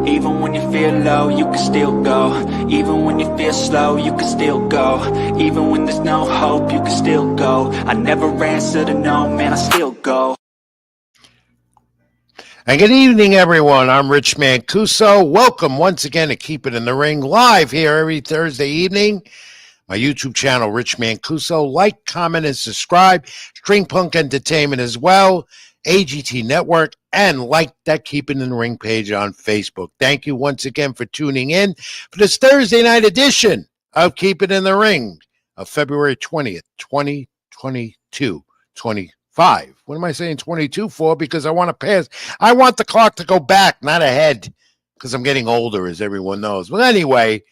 Even when you feel low, you can still go. Even when you feel slow, you can still go. Even when there's no hope, you can still go. I never answer to no, man, I still go. And good evening, everyone. I'm Rich Mancuso. Welcome once again to Keep It in the Ring, live here every Thursday evening. My YouTube channel, Rich Mancuso. Like, comment, and subscribe. String Punk Entertainment as well. AGT Network, and like that Keep It in the Ring page on Facebook. Thank you once again for tuning in for this Thursday night edition of Keep It in the Ring of February 20th, 2022, 25. What am I saying 22 for? Because I want to pass. I want the clock to go back, not ahead, because I'm getting older, as everyone knows. But anyway,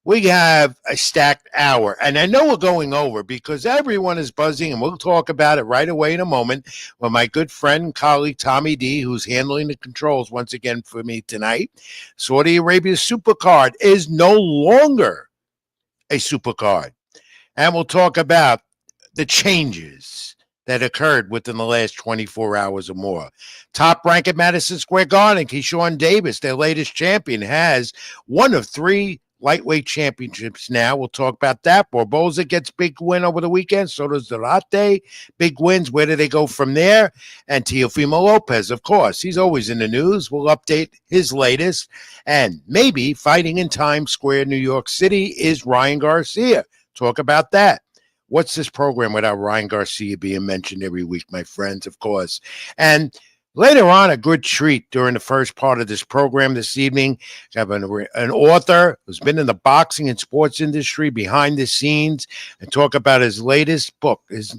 we have a stacked hour, and I know we're going over because everyone is buzzing, and we'll talk about it right away in a moment with my good friend and colleague Tommy D, who's handling the controls once again for me tonight. Saudi Arabia's supercard is no longer a supercard, and we'll talk about the changes that occurred within the last 24 hours or more. Top rank at Madison Square Garden, Keyshawn Davis, their latest champion, has one of three lightweight championships now. We'll talk about that. Barboza gets big win over the weekend. So does Dorate. Big wins. Where do they go from there? And Teofimo Lopez, of course. He's always in the news. We'll update his latest. And maybe fighting in Times Square, New York City, is Ryan Garcia. Talk about that. What's this program without Ryan Garcia being mentioned every week, my friends, of course. And later on, a good treat during the first part of this program this evening. I have an author who's been in the boxing and sports industry behind the scenes and talk about his latest book. His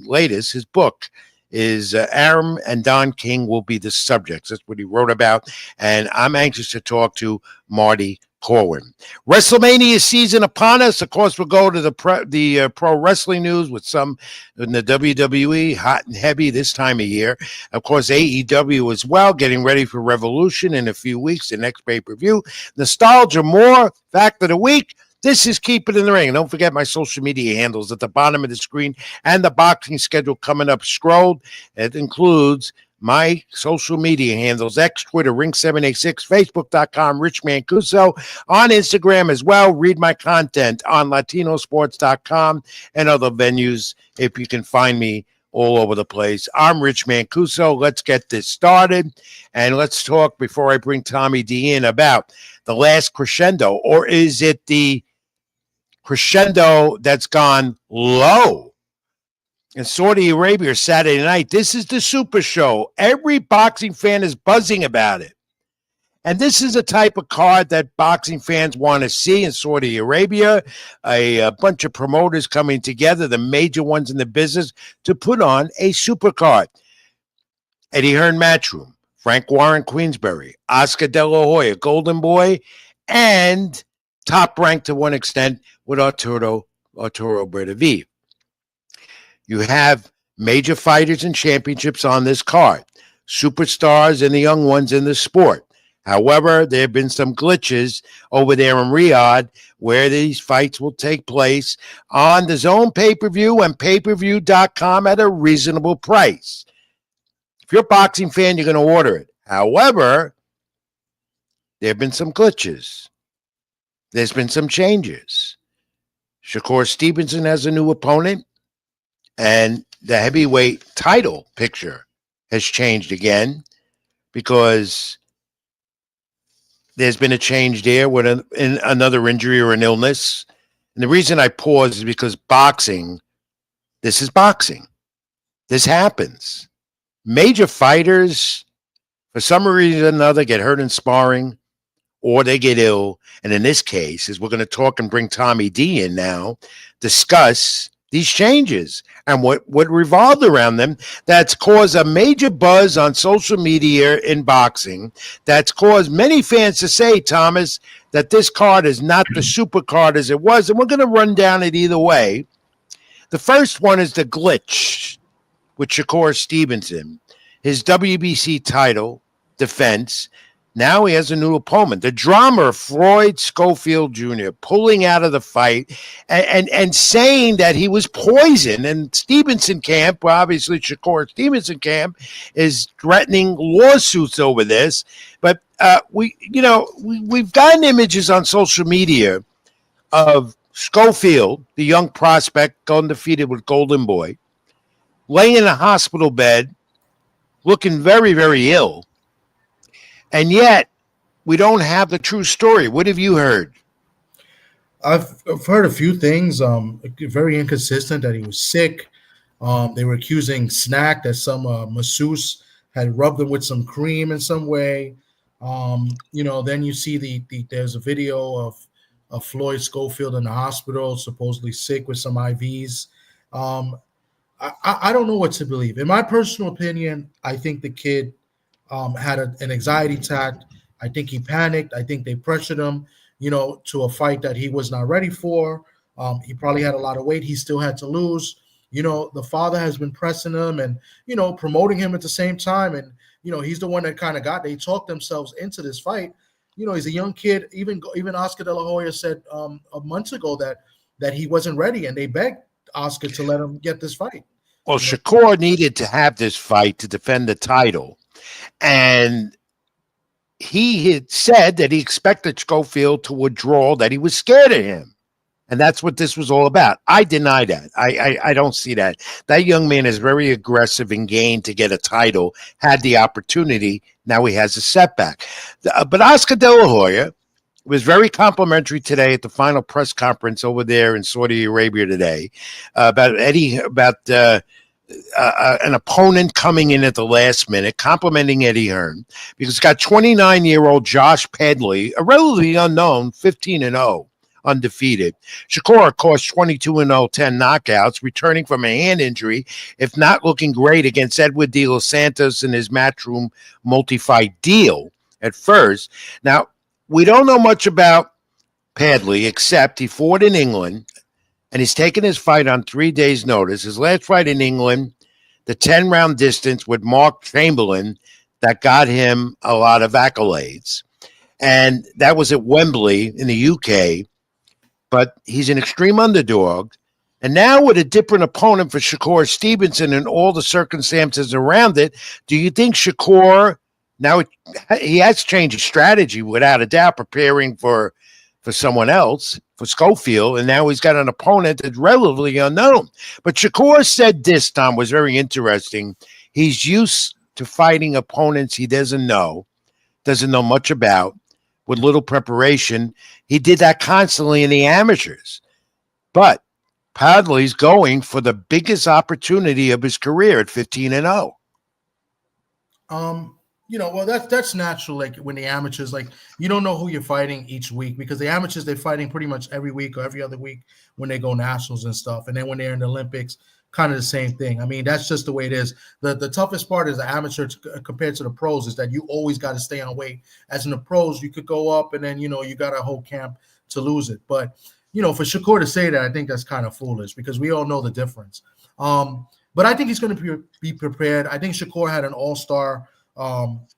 book is Arum and King will be the subjects. That's what he wrote about. And I'm anxious to talk to Marty Corwin. WrestleMania season upon us. Of course, we'll go to the pro wrestling news with some in the WWE, hot and heavy this time of year. Of course, AEW as well, getting ready for Revolution in a few weeks, the next pay-per-view. Nostalgia more. Fact of the week. This is Keep It in the Ring. And don't forget my social media handles at the bottom of the screen and the boxing schedule coming up scrolled. It includes my social media handles, X, Twitter, Ring786, Facebook.com, Rich Mancuso, on Instagram as well. Read my content on Latinosports.com and other venues if you can find me all over the place. I'm Rich Mancuso. Let's get this started. And let's talk, before I bring Tommy D in, about the last crescendo. Or is it the crescendo that's gone low in Saudi Arabia Saturday night? This is the Super Show. Every boxing fan is buzzing about it. And this is a type of card that boxing fans want to see in Saudi Arabia. A bunch of promoters coming together, the major ones in the business, to put on a super card. Eddie Hearn Matchroom, Frank Warren Queensberry, Oscar De La Hoya, Golden Boy, and top ranked to one extent with Arturo Beterbiev. You have major fighters and championships on this card, superstars and the young ones in the sport. However, there have been some glitches over there in Riyadh where these fights will take place on the Zone pay-per-view and payperview.com at a reasonable price. If you're a boxing fan, you're going to order it. However, there have been some glitches. There's been some changes. Shakur Stevenson has a new opponent, and the heavyweight title picture has changed again because there's been a change there with another injury or an illness. And the reason I pause is because this is boxing. This happens. Major fighters, for some reason or another, get hurt in sparring, or they get ill. And in this case, as we're going to talk and bring Tommy D in now, discuss these changes and what revolved around them, that's caused a major buzz on social media in boxing, that's caused many fans to say, Thomas, that this card is not the super card as it was. And we're going to run down it either way. The first one is the glitch with Shakur Stevenson, his WBC title defense. Now he has a new opponent. The drama, Floyd Schofield Jr., pulling out of the fight and saying that he was poisoned. And Stevenson camp, well, obviously Shakur Stevenson camp, is threatening lawsuits over this. But we've gotten images on social media of Schofield, the young prospect, undefeated with Golden Boy, laying in a hospital bed, looking very, very ill. And yet, we don't have the true story. What have you heard? I've heard a few things. Very inconsistent that he was sick. They were accusing Snack that some masseuse had rubbed him with some cream in some way. Then you see there's a video of Floyd Schofield in the hospital, supposedly sick with some IVs. I don't know what to believe. In my personal opinion, I think the kid had an anxiety attack. I think he panicked. I think they pressured him, to a fight that he was not ready for. He probably had a lot of weight he still had to lose. The father has been pressing him and, promoting him at the same time. And, he's the one that kind of they talked themselves into this fight. He's a young kid. Even Oscar De La Hoya said a month ago that he wasn't ready, and they begged Oscar to let him get this fight. Well, Shakur needed to have this fight to defend the title. And he had said that he expected Schofield to withdraw, that he was scared of him. And that's what this was all about. I deny that. I don't see that. That young man is very aggressive and gained to get a title, had the opportunity. Now he has a setback. But Oscar De La Hoya was very complimentary today at the final press conference over there in Saudi Arabia today about an opponent coming in at the last minute, complimenting Eddie Hearn, because he's got 29-year-old Josh Pedley, a relatively unknown, 15-0, undefeated. Shakur, of course, 22-0, 10 knockouts, returning from a hand injury, if not looking great against Edward De Los Santos in his Matchroom multi-fight deal at first. Now, we don't know much about Padley, except he fought in England, and he's taken his fight on 3 days' notice. His last fight in England, the 10-round distance with Mark Chamberlain, that got him a lot of accolades. And that was at Wembley in the UK. But he's an extreme underdog. And now with a different opponent for Shakur Stevenson and all the circumstances around it, do you think Shakur, now he has changed his strategy without a doubt, preparing for someone else, for Schofield, and now he's got an opponent that's relatively unknown. But Shakur said this, Tom, was very interesting. He's used to fighting opponents he doesn't know much about, with little preparation. He did that constantly in the amateurs. But Padley's going for the biggest opportunity of his career at 15-0. Well, that's natural. Like when the amateurs, like you don't know who you're fighting each week, because the amateurs, they're fighting pretty much every week or every other week when they go nationals and stuff. And then when they're in the Olympics, kind of the same thing. I mean, that's just the way it is. The toughest part is the amateur compared to the pros is that you always got to stay on weight. As in the pros, you could go up and then, you got a whole camp to lose it. But, for Shakur to say that, I think that's kind of foolish because we all know the difference. But I think he's going to be prepared. I think Shakur had an all-star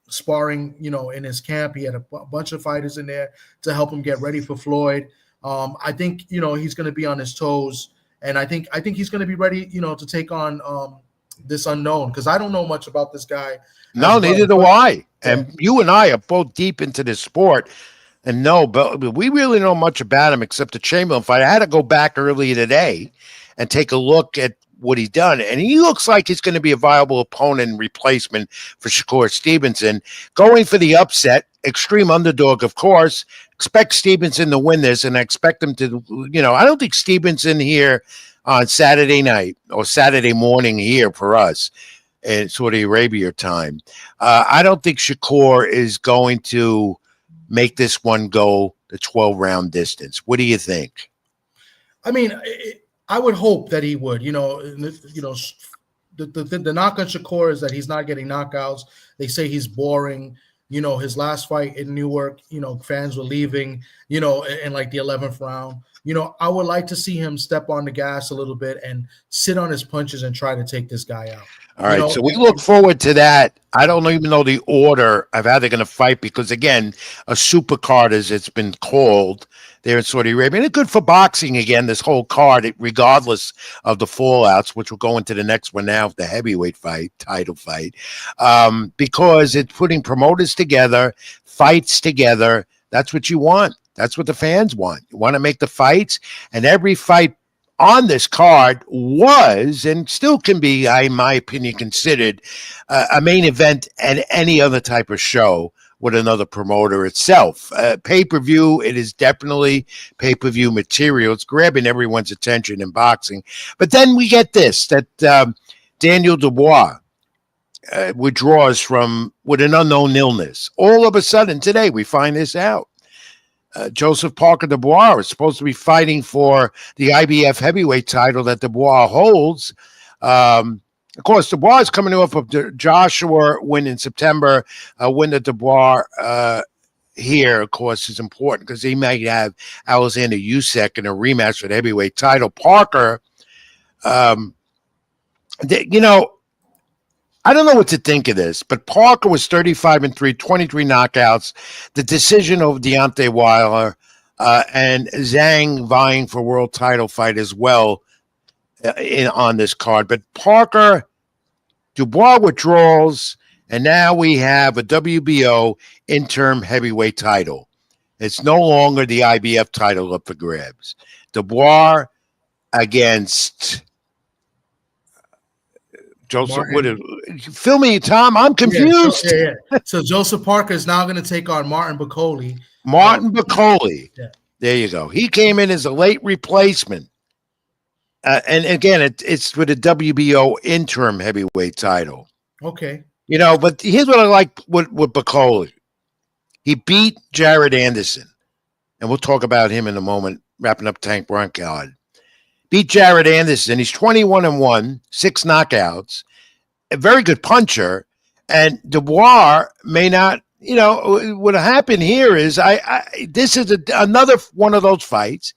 sparring, in his camp. He had a bunch of fighters in there to help him get ready for Floyd. I think, he's going to be on his toes, and I think he's going to be ready, to take on this unknown, because I don't know much about this guy. No, neither do I. And you and I are both deep into this sport, and but we really know much about him except the Chamberlain fight. I had to go back earlier today and take a look at what he's done, and he looks like he's going to be a viable opponent and replacement for Shakur Stevenson. Going for the upset, extreme underdog, of course. Expect Stevenson to win this, and I expect him to, I don't think Stevenson here on Saturday night or Saturday morning here for us in Saudi Arabia time. I don't think Shakur is going to make this one go the 12-round distance. What do you think? I mean, I would hope that he would. The knock on Shakur is that he's not getting knockouts. They say he's boring. His last fight in Newark, fans were leaving, in like the 11th round. I would like to see him step on the gas a little bit and sit on his punches and try to take this guy out. All right, so we look forward to that. I don't even know the order of how they're going to fight because, again, a super card, as it's been called, there in Saudi Arabia. And it's good for boxing, again, this whole card, regardless of the fallouts, which we'll go into the next one now, the heavyweight fight, title fight, because it's putting promoters together, fights together. That's what you want. That's what the fans want. You want to make the fights, and every fight on this card was and still can be, in my opinion, considered a main event and any other type of show with another promoter itself. Pay-per-view, it is definitely pay-per-view material. It's grabbing everyone's attention in boxing. But then we get this, that Daniel Dubois withdraws with an unknown illness. All of a sudden, today, we find this out. Joseph Parker Dubois is supposed to be fighting for the IBF heavyweight title that Dubois holds. Of course, Dubois is coming off of the Joshua win in September. A win that Dubois here, of course, is important because he might have Alexander Usyk in a rematch for the heavyweight title. Parker, I don't know what to think of this, but Parker was 35-3, 23 knockouts. The decision over Deontay Wilder and Zhang vying for world title fight as well on this card. But Parker, Dubois withdrawals, and now we have a WBO interim heavyweight title. It's no longer the IBF title up for grabs. Dubois against Joseph, fill me, Tom. I'm confused. So Joseph Parker is now going to take on Martin Bacoli. Yeah. There you go. He came in as a late replacement. And again, it's for the WBO interim heavyweight title. Okay. But here's what I like with Bacoli. He beat Jared Anderson. And we'll talk about him in a moment, wrapping up Tank Bronchard. Beat Jared Anderson. He's 21-1, 6 knockouts, a very good puncher. And Dubois may not, what happened here is this is another one of those fights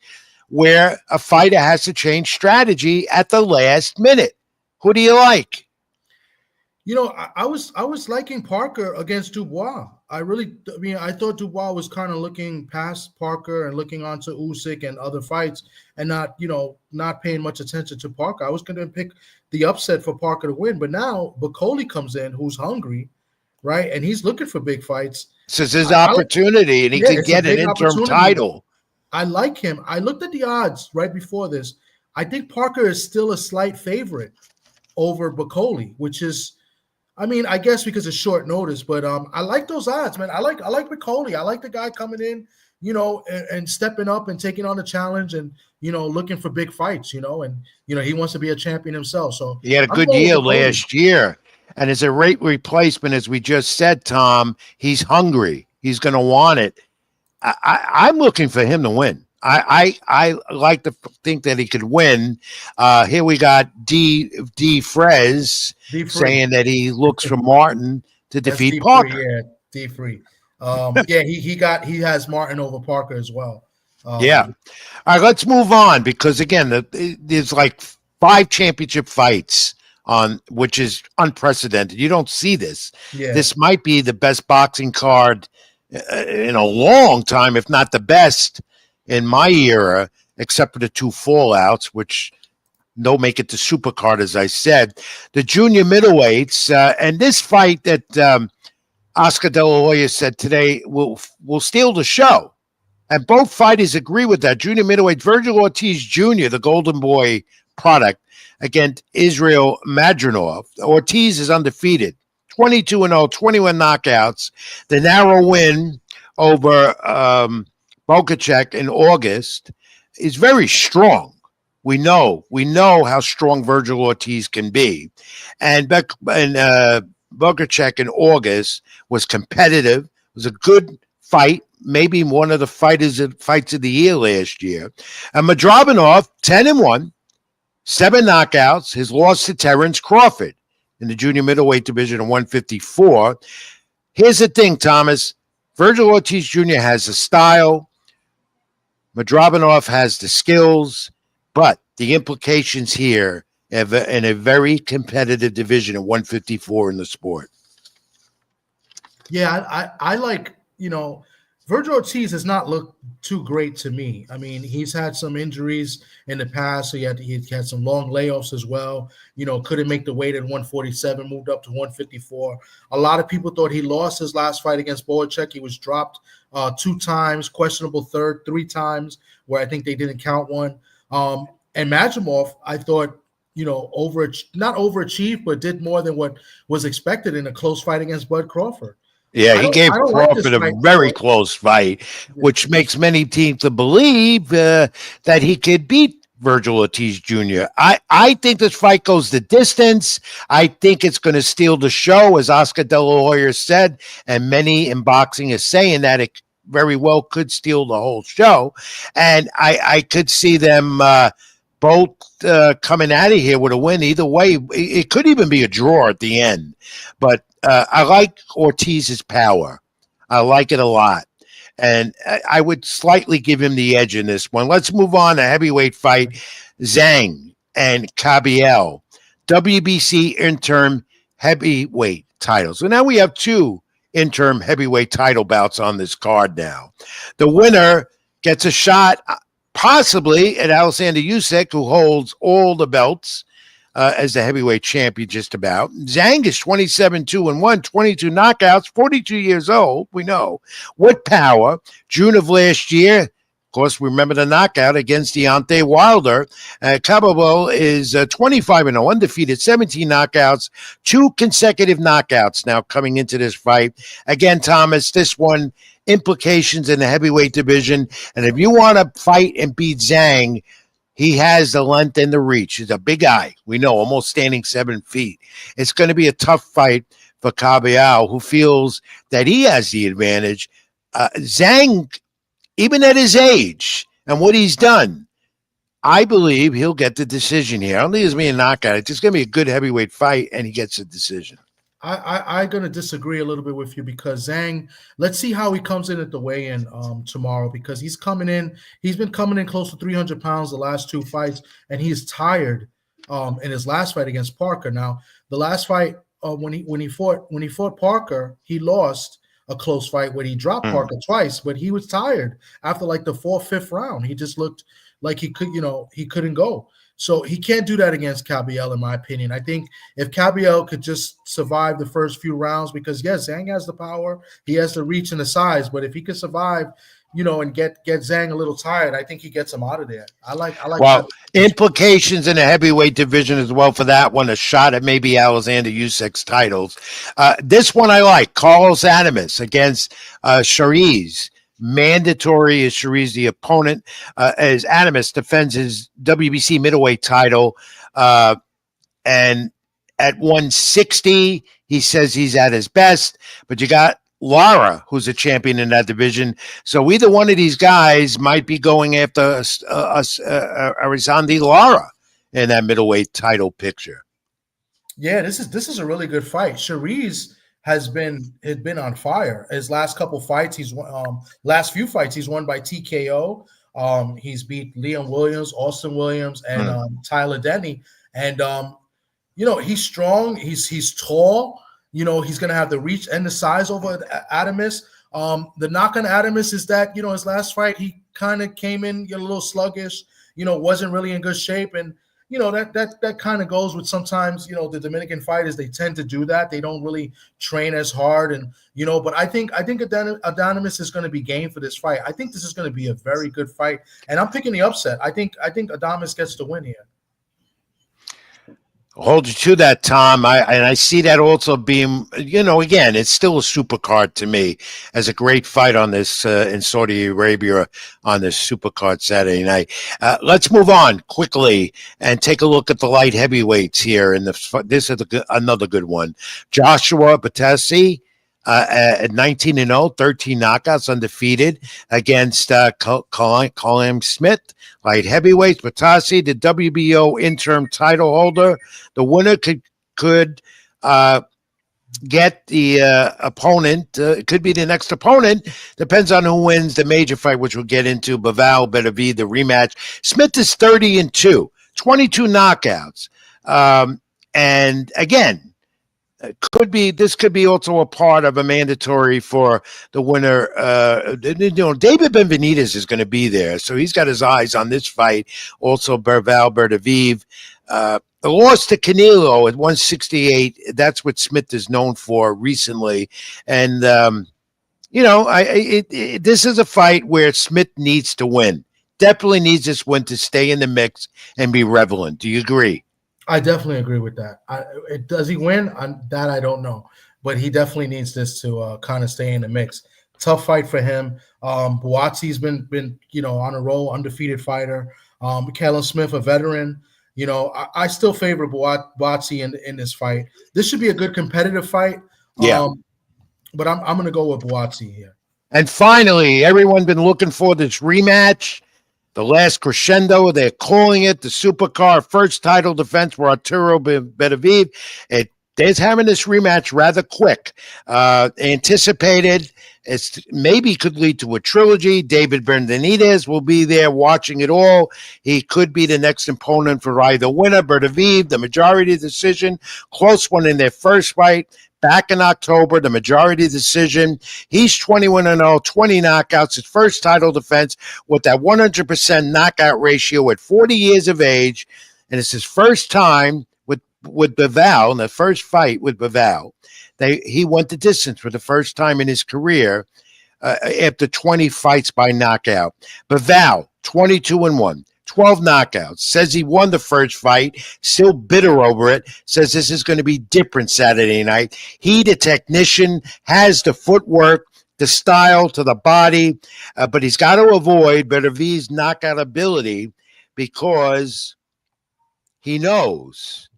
where a fighter has to change strategy at the last minute. Who do you like? I was liking Parker against Dubois. I thought Dubois was kind of looking past Parker and looking onto Usyk and other fights and not paying much attention to Parker. I was going to pick the upset for Parker to win, but now Bacoli comes in, who's hungry, right? And he's looking for big fights. This is his opportunity, and he can get an interim title. I like him. I looked at the odds right before this. I think Parker is still a slight favorite over Bacoli, which is, I guess because it's short notice, but I like those odds, man. I like Bacoli. I like the guy coming in, and stepping up and taking on the challenge and, looking for big fights, and, he wants to be a champion himself. So he had a good year last year. And as a rate replacement, as we just said, Tom, he's hungry. He's going to want it. I'm looking for him to win. I like to think that he could win. Here we got D. Frez saying that he looks for Martin to defeat Parker. Yeah, D. Free. He has Martin over Parker as well. All right, let's move on because again, there's like 5 championship fights on, which is unprecedented. You don't see this. Yeah. This might be the best boxing card in a long time, if not the best in my era, except for the 2 fallouts, which don't make it to supercard, as I said. The junior middleweights, and this fight that Oscar De La Hoya said today will steal the show. And both fighters agree with that. Junior middleweight, Virgil Ortiz Jr., the Golden Boy product, against Israel Madronov. Ortiz is undefeated, 22-0, 21 knockouts. The narrow win over Bokachek in August is very strong. We know how strong Virgil Ortiz can be. And Bokachek in August was competitive. It was a good fight, maybe one of the fights of the year last year. And Madronov, 10-1, 7 knockouts. His loss to Terrence Crawford in the junior middleweight division of 154. Here's the thing, Thomas. Virgil Ortiz Jr. has a style. Madrabanov has the skills, but the implications here in a very competitive division at 154 in the sport. Yeah, I like, Virgil Ortiz has not looked too great to me. I mean, he's had some injuries in the past, so he had some long layoffs as well. Couldn't make the weight at 147, moved up to 154. A lot of people thought he lost his last fight against Boacek. He was dropped 2 times, questionable third 3 times, where I think they didn't count one. And Majimov, I thought, not overachieved, but did more than what was expected in a close fight against Bud Crawford. Yeah, he gave Crawford a very close fight, which makes many teams to believe that he could beat Virgil Ortiz Jr. I think this fight goes the distance. I think it's going to steal the show, as Oscar De La Hoya said, and many in boxing is saying that it very well could steal the whole show. And I could see them both coming out of here with a win. Either way, it could even be a draw at the end. But I like Ortiz's power. I like it a lot. And I would slightly give him the edge in this one. Let's move on to heavyweight fight. Zhang and Cabiel, WBC interim heavyweight titles. So now we have 2 interim heavyweight title bouts on this card now. The winner gets a shot possibly at Alexander Usyk, who holds all the belts as the heavyweight champion just about. Zhang is 27-2-1, 22 knockouts, 42 years old, we know, with power. June of last year, of course, we remember the knockout against Deontay Wilder. Cabello is 25-0, undefeated, 17 knockouts, 2 consecutive knockouts now coming into this fight. Again, Thomas, this one, implications in the heavyweight division. And if you want to fight and beat Zhang, he has the length and the reach. He's a big guy. We know, almost standing 7 feet. It's going to be a tough fight for Cabial, who feels that he has the advantage. Zhang, even at his age and what he's done, I believe he'll get the decision here. I don't think it's going to be a knockout. It's just going to be a good heavyweight fight, and he gets a decision. I'm going to disagree a little bit with you, because Zhang, let's see how he comes in at the weigh-in tomorrow, because he's been coming in close to 300 pounds the last 2 fights, and he's tired in his last fight against Parker. Now, the last fight, when he fought Parker, he lost a close fight where he dropped Parker twice, but he was tired after like the 4th, 5th round. He just looked like he couldn't go. So he can't do that against Cabiel, in my opinion. I think if Cabiel could just survive the first few rounds, because yes, Zhang has the power, he has the reach and the size, but if he could survive, and get Zhang a little tired, I think he gets him out of there. I like. Well, implications in the heavyweight division as well for that one. A shot at maybe Alexander Usyk's titles. This one I like. Carlos Adames against Shariz. Mandatory is Shariz the opponent, as Adames defends his WBC middleweight title. And at 160, he says he's at his best. But you got Lara, who's a champion in that division. So either one of these guys might be going after Arizandi Lara in that middleweight title picture. Yeah, this is a really good fight. Shariz has been on fire. His last couple fights, last few fights, he's won by TKO. He's beat Liam Williams, Austin Williams, and Tyler Denny. And he's strong. He's tall. He's gonna have the reach and the size over Adames. The knock on Adames is that his last fight he kind of came in a little sluggish. Wasn't really in good shape, and that kind of goes with sometimes, the Dominican fighters, they tend to do that. They don't really train as hard. And, but I think Adames is going to be game for this fight. I think this is going to be a very good fight. And I'm picking the upset. I think Adames gets the win here. Hold you to that, Tom. I see that also being, again, it's still a super card to me as a great fight on this in Saudi Arabia on this super card Saturday night. Let's move on quickly and take a look at the light heavyweights here. This is another good one. Joshua Batasi at 19-0, 13 knockouts, undefeated against Colin Smith. Light heavyweights, Batasi, the WBO interim title holder. The winner could get the opponent. It could be the next opponent. Depends on who wins the major fight, which we'll get into. Bivol, Benavidez, the rematch. Smith is 30-2, 22 knockouts. And again, this could be also a part of a mandatory for the winner. David Benavidez is going to be there, so he's got his eyes on this fight. Also, Bivol, Benavidez. The loss to Canelo at 168, that's what Smith is known for recently. And, this is a fight where Smith needs to win. Definitely needs this win to stay in the mix and be relevant. Do you agree? I definitely agree with that. Does he win? That I don't know. But he definitely needs this to kind of stay in the mix. Tough fight for him. Buatsi's been on a roll, undefeated fighter. Callum Smith, a veteran. I still favor Buatsi in this fight. This should be a good competitive fight. Yeah. But I'm going to go with Buatsi here. And finally, everyone's been looking for this rematch. The last crescendo, they're calling it the Supercar first title defense for Arturo Benavidez. They're having this rematch rather quick. Anticipated. It's maybe could lead to a trilogy. David Benavidez will be there watching it all. He could be the next opponent for either winner. Benavidez, the majority decision, close one in their first fight. Back in October, the majority decision. He's 21-0, 20 knockouts, his first title defense with that 100% knockout ratio at 40 years of age. And it's his first time with Bivol, in the first fight with Bivol. He went the distance for the first time in his career after 20 fights by knockout. Bivol, 22-1. 12 knockouts, says he won the first fight, still bitter over it, says this is going to be different Saturday night. He, the technician, has the footwork, the style to the body, but he's got to avoid Benavidez's knockout ability because he knows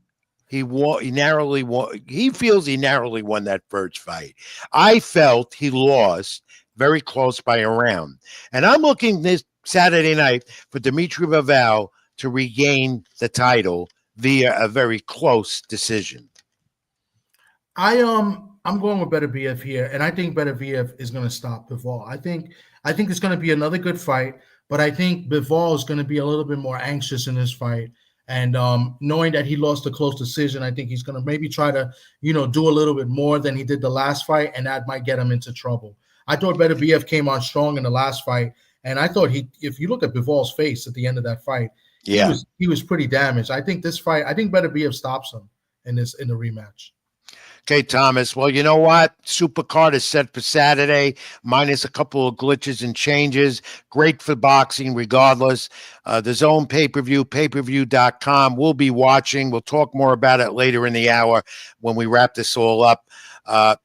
he narrowly won. He feels he narrowly won that first fight. I felt he lost very close by a round. And I'm looking this Saturday night for Dimitri Bivol to regain the title via a very close decision. I'm going with Beterbiev here, and I think Beterbiev is going to stop Bivol. I think it's going to be another good fight, but I think Bivol is going to be a little bit more anxious in this fight. And knowing that he lost a close decision, I think he's going to maybe try to, do a little bit more than he did the last fight, and that might get him into trouble. I thought Beterbiev came on strong in the last fight. And I thought if you look at Bivol's face at the end of that fight, he was pretty damaged. I think Beterbiev stops him in the rematch. Okay, Thomas. Well, you know what? Supercard is set for Saturday, minus a couple of glitches and changes. Great for boxing, regardless. The Zone pay-per-view, payperview.com. We'll be watching. We'll talk more about it later in the hour when we wrap this all up.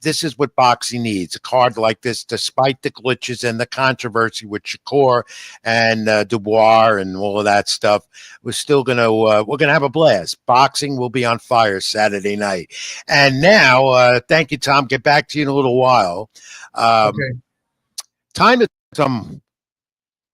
This is what boxing needs, a card like this, despite the glitches and the controversy with Shakur and Dubois and all of that stuff. We're still going to have a blast. Boxing will be on fire Saturday night. And now, thank you, Tom. Get back to you in a little while. Okay. Time to some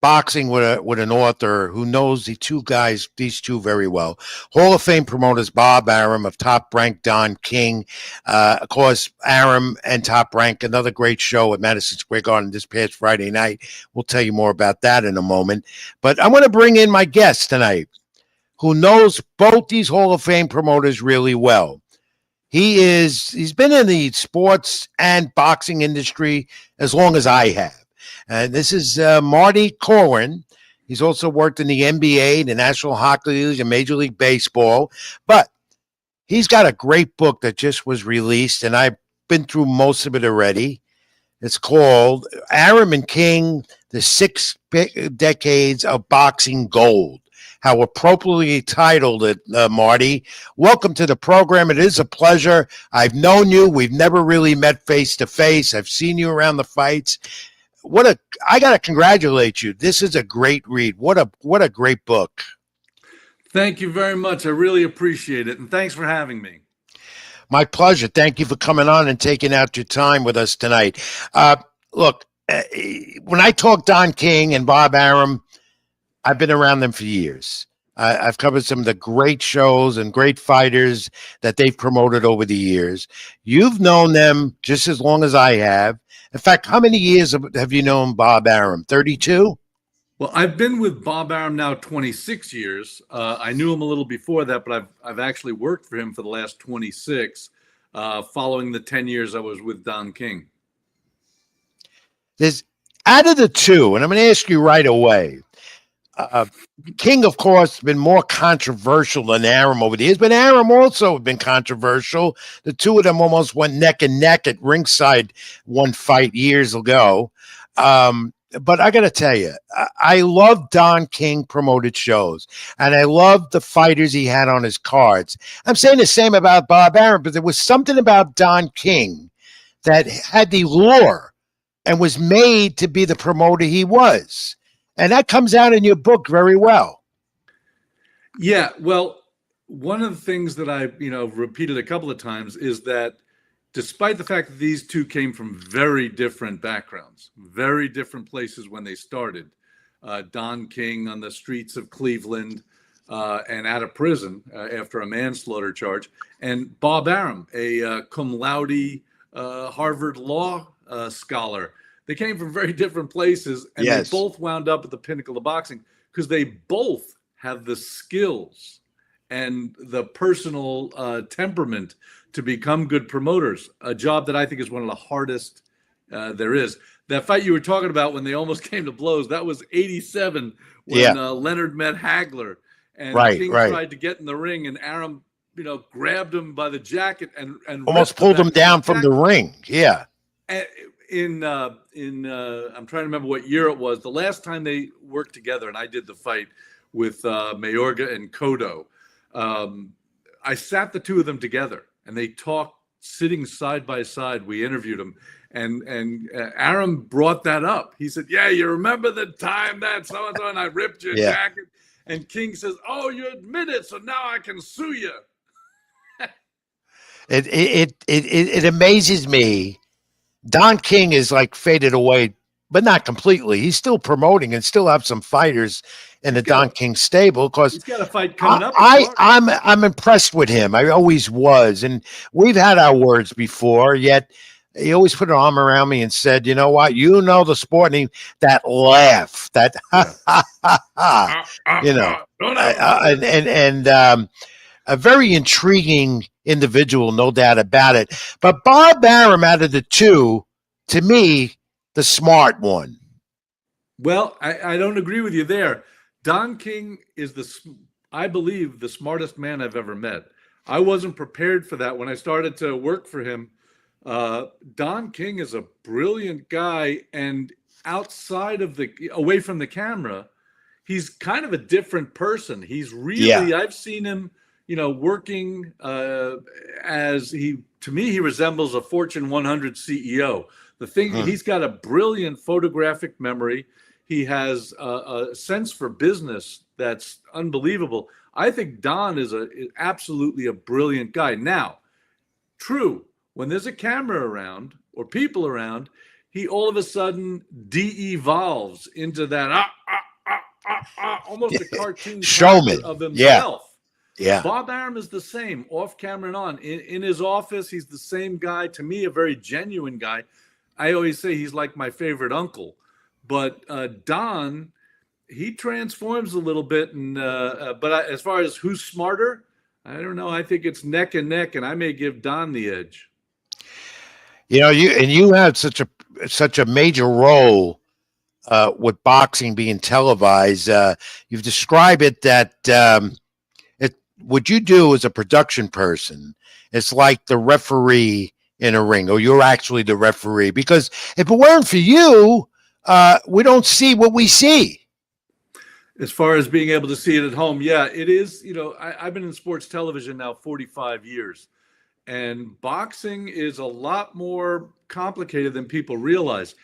boxing with an author who knows these two very well. Hall of Fame promoters Bob Arum of Top Rank, Don King. Of course, Arum and Top Rank, another great show at Madison Square Garden this past Friday night. We'll tell you more about that in a moment. But I'm going to bring in my guest tonight who knows both these Hall of Fame promoters really well. He's been in the sports and boxing industry as long as I have. And this is Marty Corwin. He's also worked in the NBA, the National Hockey League, and Major League Baseball. But he's got a great book that just was released, and I've been through most of it already. It's called Arum and King, The 6 Decades of Boxing Gold. How appropriately titled it, Marty. Welcome to the program. It is a pleasure. I've known you. We've never really met face to face. I've seen you around the fights. I got to congratulate you. This is a great read. What a great book. Thank you very much. I really appreciate it. And thanks for having me. My pleasure. Thank you for coming on and taking out your time with us tonight. Look, when I talk Don King and Bob Arum, I've been around them for years. I've covered some of the great shows and great fighters that they've promoted over the years. You've known them just as long as I have. In fact, how many years have you known Bob Arum? 32? Well, I've been with Bob Arum now 26 years. I knew him a little before that, but I've actually worked for him for the last 26, following the 10 years I was with Don King. There's out of the two, and I'm going to ask you right away. King, of course, has been more controversial than Arum over the years, but Arum also has been controversial. The two of them almost went neck and neck at ringside one fight years ago. But I got to tell you, I love Don King promoted shows, and I love the fighters he had on his cards. I'm saying the same about Bob Arum, but there was something about Don King that had the lure and was made to be the promoter he was. And that comes out in your book very well. Yeah, well, one of the things that I, repeated a couple of times is that despite the fact that these two came from very different backgrounds, very different places when they started, Don King on the streets of Cleveland and out of prison after a manslaughter charge, and Bob Arum, a cum laude Harvard law scholar. They came from very different places, and they both wound up at the pinnacle of boxing because they both have the skills and the personal temperament to become good promoters, a job that I think is one of the hardest there is. That fight you were talking about when they almost came to blows, that was 87 when Leonard met Hagler, and King tried to get in the ring, and Arum, grabbed him by the jacket and almost pulled him down from the ring. Yeah. In I'm trying to remember what year it was. The last time they worked together, and I did the fight with Mayorga and Cotto. I sat the two of them together, and they talked sitting side by side. We interviewed them, and Arum brought that up. He said, "Yeah, you remember the time that so and so, and I ripped your jacket." And King says, "Oh, you admit it, so now I can sue you." It amazes me. Don King is like faded away, but not completely. He's still promoting and still have some fighters in the Don King stable because he's got a fight coming up. I'm impressed with him. I always was, and we've had our words before. Yet he always put an arm around me and said, "You know what? You know the sport." And that laugh, that a very intriguing individual, no doubt about it. But Bob Arum, out of the two, to me, the smart one. Well, I don't agree with you there. Don King is I believe, the smartest man I've ever met. I wasn't prepared for that when I started to work for him. Don King is a brilliant guy, and away from the camera, he's kind of a different person. He's really, I've seen him, working to me, he resembles a Fortune 100 CEO. The thing, he's got a brilliant photographic memory. He has a sense for business that's unbelievable. I think Don is absolutely a brilliant guy. Now, true, when there's a camera around or people around, he all of a sudden de-evolves into that almost a cartoon showman of himself. Yeah. Bob Arum is the same, off camera and on. In his office, he's the same guy. To me, a very genuine guy. I always say he's like my favorite uncle. But Don, he transforms a little bit. But as far as who's smarter, I don't know. I think it's neck and neck, and I may give Don the edge. You had such a major role with boxing being televised. You've described it that what you do as a production person, it's like the referee in a ring, or you're actually the referee. Because if it weren't for you, we don't see what we see. As far as being able to see it at home, yeah, it is. I've been in sports television now 45 years, and boxing is a lot more complicated than people realize.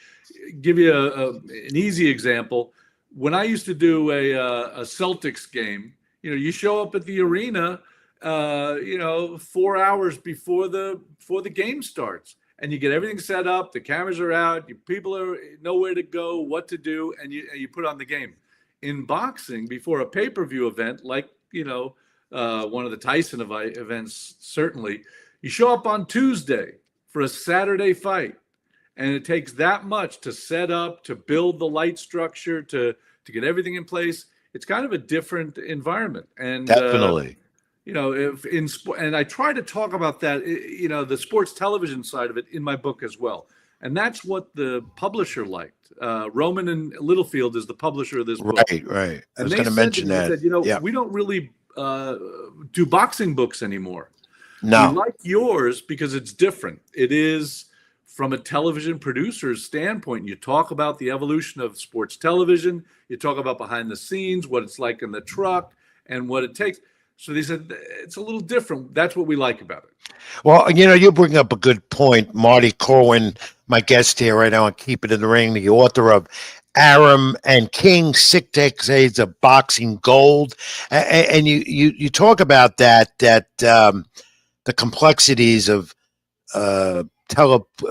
Give you an easy example. When I used to do a Celtics game, you show up at the arena, 4 hours before the game starts, and you get everything set up. The cameras are out. People know where to go, what to do, and you put on the game. In boxing, before a pay-per-view event, like, one of the Tyson events, certainly, you show up on Tuesday for a Saturday fight. And it takes that much to set up, to build the light structure, to get everything in place. It's kind of a different environment. And, Definitely. and I try to talk about that, the sports television side of it in my book as well. And that's what the publisher liked. Roman and Littlefield is the publisher of this book. Right. I And was they going to said mention me, they that. said, we don't really do boxing books anymore. No. We like yours because it's different. It is from a television producer's standpoint. You talk about the evolution of sports television. You talk about behind the scenes, what it's like in the truck, and what it takes. So they said it's a little different. That's what we like about it. Well, you bring up a good point. Marty Corwin, my guest here right now on Keep It in the Ring, the author of Arum and King, 6 Decades of Boxing Gold. And you talk about that the complexities of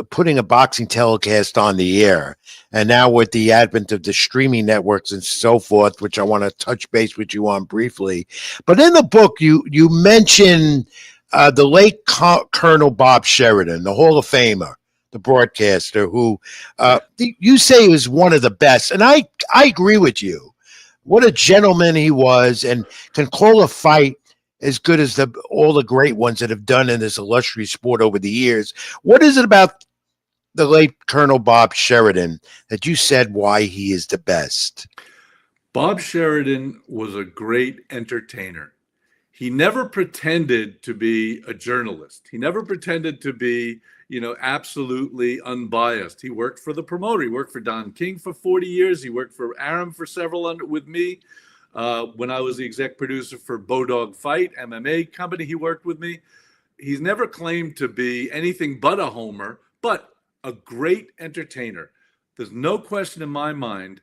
putting a boxing telecast on the air. And now with the advent of the streaming networks and so forth, which I want to touch base with you on briefly. But in the book, you mention the late Colonel Bob Sheridan, the Hall of Famer, the broadcaster, who you say was one of the best. And I agree with you. What a gentleman he was, and can call a fight as good as all the great ones that have done in this illustrious sport over the years. What is it about the late Colonel Bob Sheridan that you said why he is the best? Bob Sheridan was a great entertainer. He never pretended to be a journalist. He never pretended to be, absolutely unbiased. He worked for the promoter. He worked for Don King for 40 years. He worked for Arum for several with me. When I was the exec producer for Bodog Fight, MMA company, he worked with me. He's never claimed to be anything but a homer, but a great entertainer. There's no question in my mind.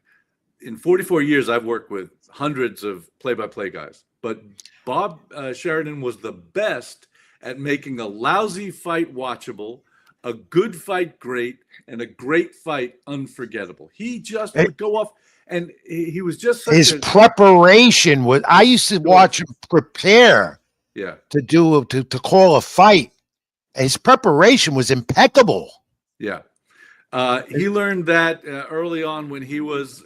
In 44 years, I've worked with hundreds of play-by-play guys, but Bob Sheridan was the best at making a lousy fight watchable, a good fight great, and a great fight unforgettable. He just would go off. And he was just such his preparation was. I used to watch him prepare. Yeah. To call a fight. His preparation was impeccable. Yeah. He learned that early on when he was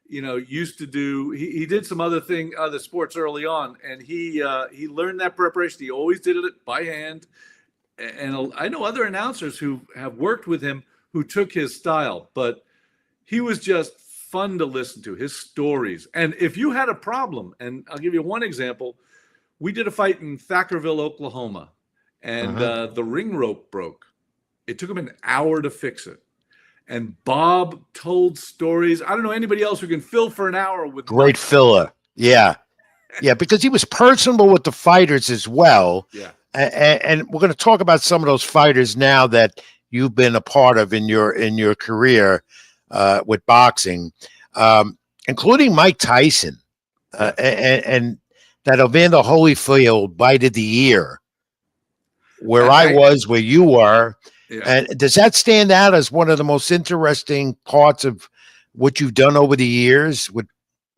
used to do. He did some other sports early on, and he learned that preparation. He always did it by hand. And I know other announcers who have worked with him who took his style, but he was just fun to listen to, his stories. And if you had a problem, and I'll give you one example, we did a fight in Thackerville, Oklahoma, and the ring rope broke. It took him an hour to fix it. And Bob told stories. I don't know anybody else who can fill for an hour with great filler. Yeah. Yeah, because he was personable with the fighters as well. Yeah. And we're going to talk about some of those fighters now that you've been a part of in your career. With boxing, including Mike Tyson, and that Evander Holyfield bite of the ear, where I was, where you were. Yeah. And does that stand out as one of the most interesting parts of what you've done over the years?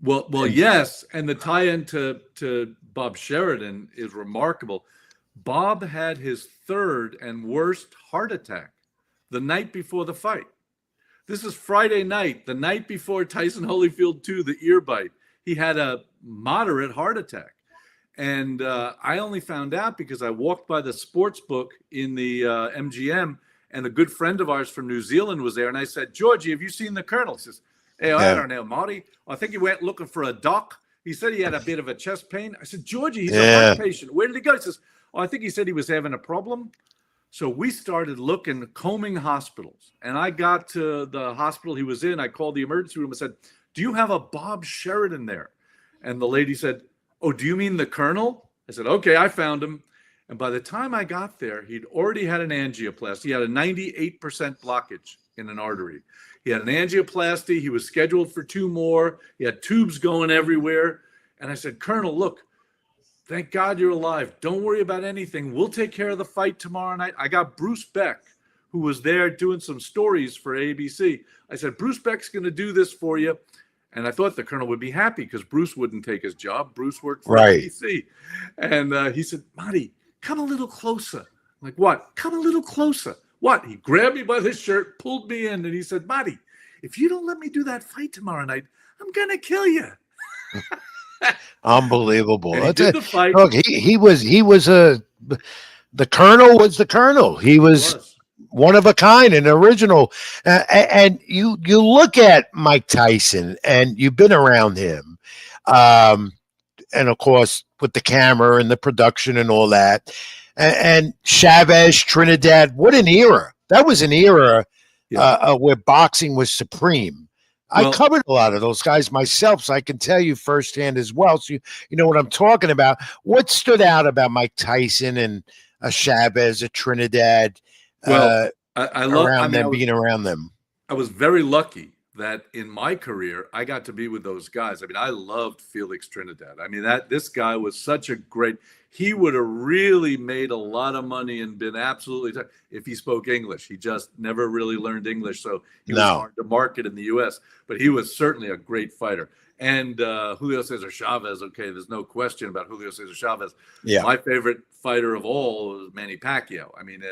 Well, yes, and the tie-in to Bob Sheridan is remarkable. Bob had his third and worst heart attack the night before the fight. This is Friday night, the night before Tyson Holyfield 2, the ear bite. He had a moderate heart attack. And I only found out because I walked by the sports book in the MGM, and a good friend of ours from New Zealand was there. And I said, Georgie, have you seen the Colonel? He says, hey, I don't know, Marty. I think he went looking for a doc. He said he had a bit of a chest pain. I said, Georgie, he's a heart patient. Where did he go? He says, I think he said he was having a problem. So we started combing hospitals, and I got to the hospital he was in. I called the emergency room and said, do you have a Bob Sheridan there? And the lady said, oh, do you mean the Colonel? I said, okay, I found him. And by the time I got there, he'd already had an angioplasty. He had a 98% blockage in an artery. He had an angioplasty. He was scheduled for 2 more. He had tubes going everywhere. And I said, Colonel, look, thank God you're alive. Don't worry about anything. We'll take care of the fight tomorrow night. I got Bruce Beck, who was there doing some stories for ABC. I said, Bruce Beck's going to do this for you. And I thought the Colonel would be happy because Bruce wouldn't take his job. Bruce worked for Right. NBC. And he said, Marty, come a little closer. I'm like, what? Come a little closer. What? He grabbed me by the shirt, pulled me in, and he said, Marty, if you don't let me do that fight tomorrow night, I'm going to kill you. Unbelievable. And he did the fight. Look, the Colonel was the Colonel. He was one of a kind, an original. And you look at Mike Tyson, and you've been around him. And of course, with the camera and the production and all that. And Chavez, Trinidad, what an era. That was an era where boxing was supreme. Well, I covered a lot of those guys myself, so I can tell you firsthand as well. So you know what I'm talking about. What stood out about Mike Tyson and a Chavez, a Trinidad, well, I love being around them. I was very lucky that in my career, I got to be with those guys. I mean, I loved Felix Trinidad. I mean, this guy was such a great, he would have really made a lot of money and been absolutely, if he spoke English. He just never really learned English, so he was hard to market in the U.S., but he was certainly a great fighter. And Julio Cesar Chavez, okay, there's no question about Julio Cesar Chavez. Yeah. My favorite fighter of all was Manny Pacquiao. I mean,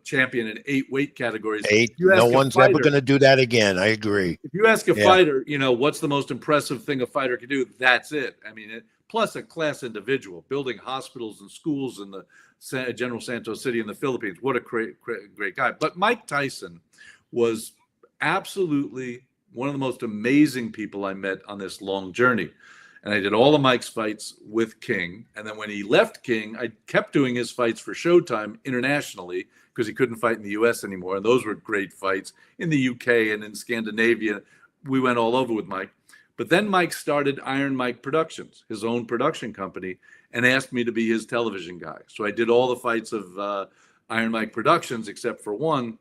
champion in 8 weight categories. 8. No one's ever going to do that again. I agree. If you ask a fighter, what's the most impressive thing a fighter can do? That's it. I mean, plus a class individual, building hospitals and schools in the General Santos City in the Philippines. What a great guy. But Mike Tyson was absolutely one of the most amazing people I met on this long journey. And I did all of Mike's fights with King. And then when he left King, I kept doing his fights for Showtime internationally because he couldn't fight in the US anymore. And those were great fights in the UK and in Scandinavia. We went all over with Mike. But then Mike started Iron Mike Productions, his own production company, and asked me to be his television guy. So I did all the fights of Iron Mike Productions except for one.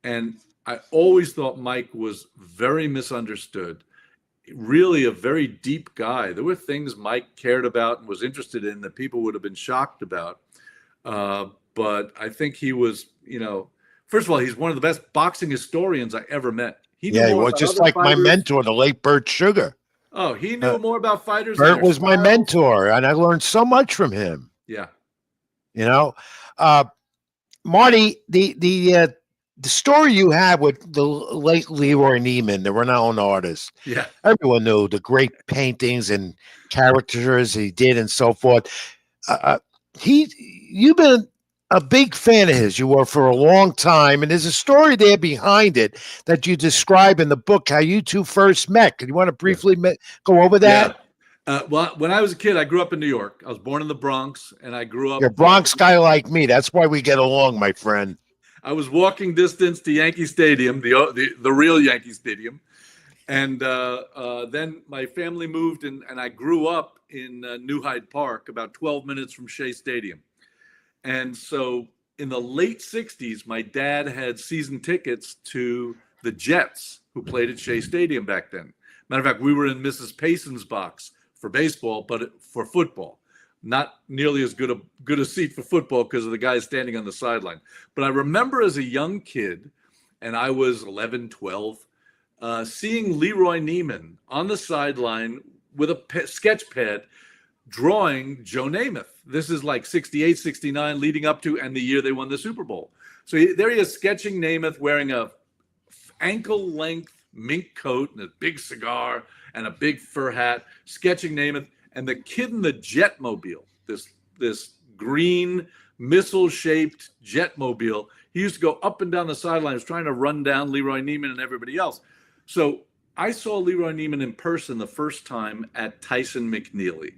And I always thought Mike was very misunderstood, really a very deep guy. There were things Mike cared about and was interested in that people would have been shocked about. But I think he was, first of all, he's one of the best boxing historians I ever met. He was just like my mentor, the late Bert Sugar. Oh, he knew more about fighters. Bert was my mentor, and I learned so much from him. Yeah. Marty, the story you had with the late Leroy Neiman, the renowned artist. Yeah. Everyone knew the great paintings and characters he did and so forth. You've been a big fan of his. You were for a long time, and there's a story there behind it that you describe in the book, how you two first met. Can you want to briefly go over that? Yeah. Well, when I was a kid, I grew up in New York. I was born in the Bronx, and I grew up. You're a Bronx guy like me. That's why we get along, my friend. I was walking distance to Yankee Stadium, the real Yankee Stadium. And then my family moved, and I grew up in New Hyde Park, about 12 minutes from Shea Stadium. And so in the late 60s, my dad had season tickets to the Jets, who played at Shea Stadium back then. Matter of fact, we were in Mrs. Payson's box for baseball, but for football. Not nearly as good a seat for football because of the guys standing on the sideline. But I remember as a young kid, and I was 11, 12, seeing Leroy Neiman on the sideline with a sketch pad drawing Joe Namath. This is like 68, 69, leading up to, and the year they won the Super Bowl. So there he is sketching Namath wearing a ankle-length mink coat and a big cigar and a big fur hat, sketching Namath. And the kid in the Jetmobile, this green missile-shaped Jetmobile, he used to go up and down the sidelines trying to run down Leroy Neiman and everybody else. So I saw Leroy Neiman in person the first time at Tyson McNeely.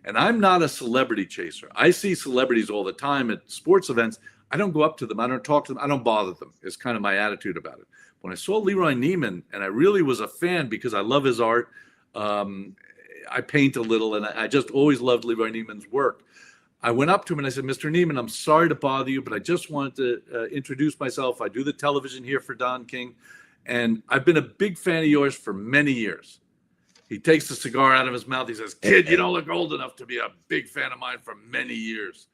And I'm not a celebrity chaser. I see celebrities all the time at sports events. I don't go up to them. I don't talk to them. I don't bother them. It's kind of my attitude about it. When I saw Leroy Neiman, and I really was a fan because I love his art, I paint a little, and I just always loved Leroy Neiman's work. I went up to him and I said, Mr. Neiman, I'm sorry to bother you, but I just wanted to introduce myself. I do the television here for Don King, and I've been a big fan of yours for many years. He takes the cigar out of his mouth. He says, kid, you don't look old enough to be a big fan of mine for many years.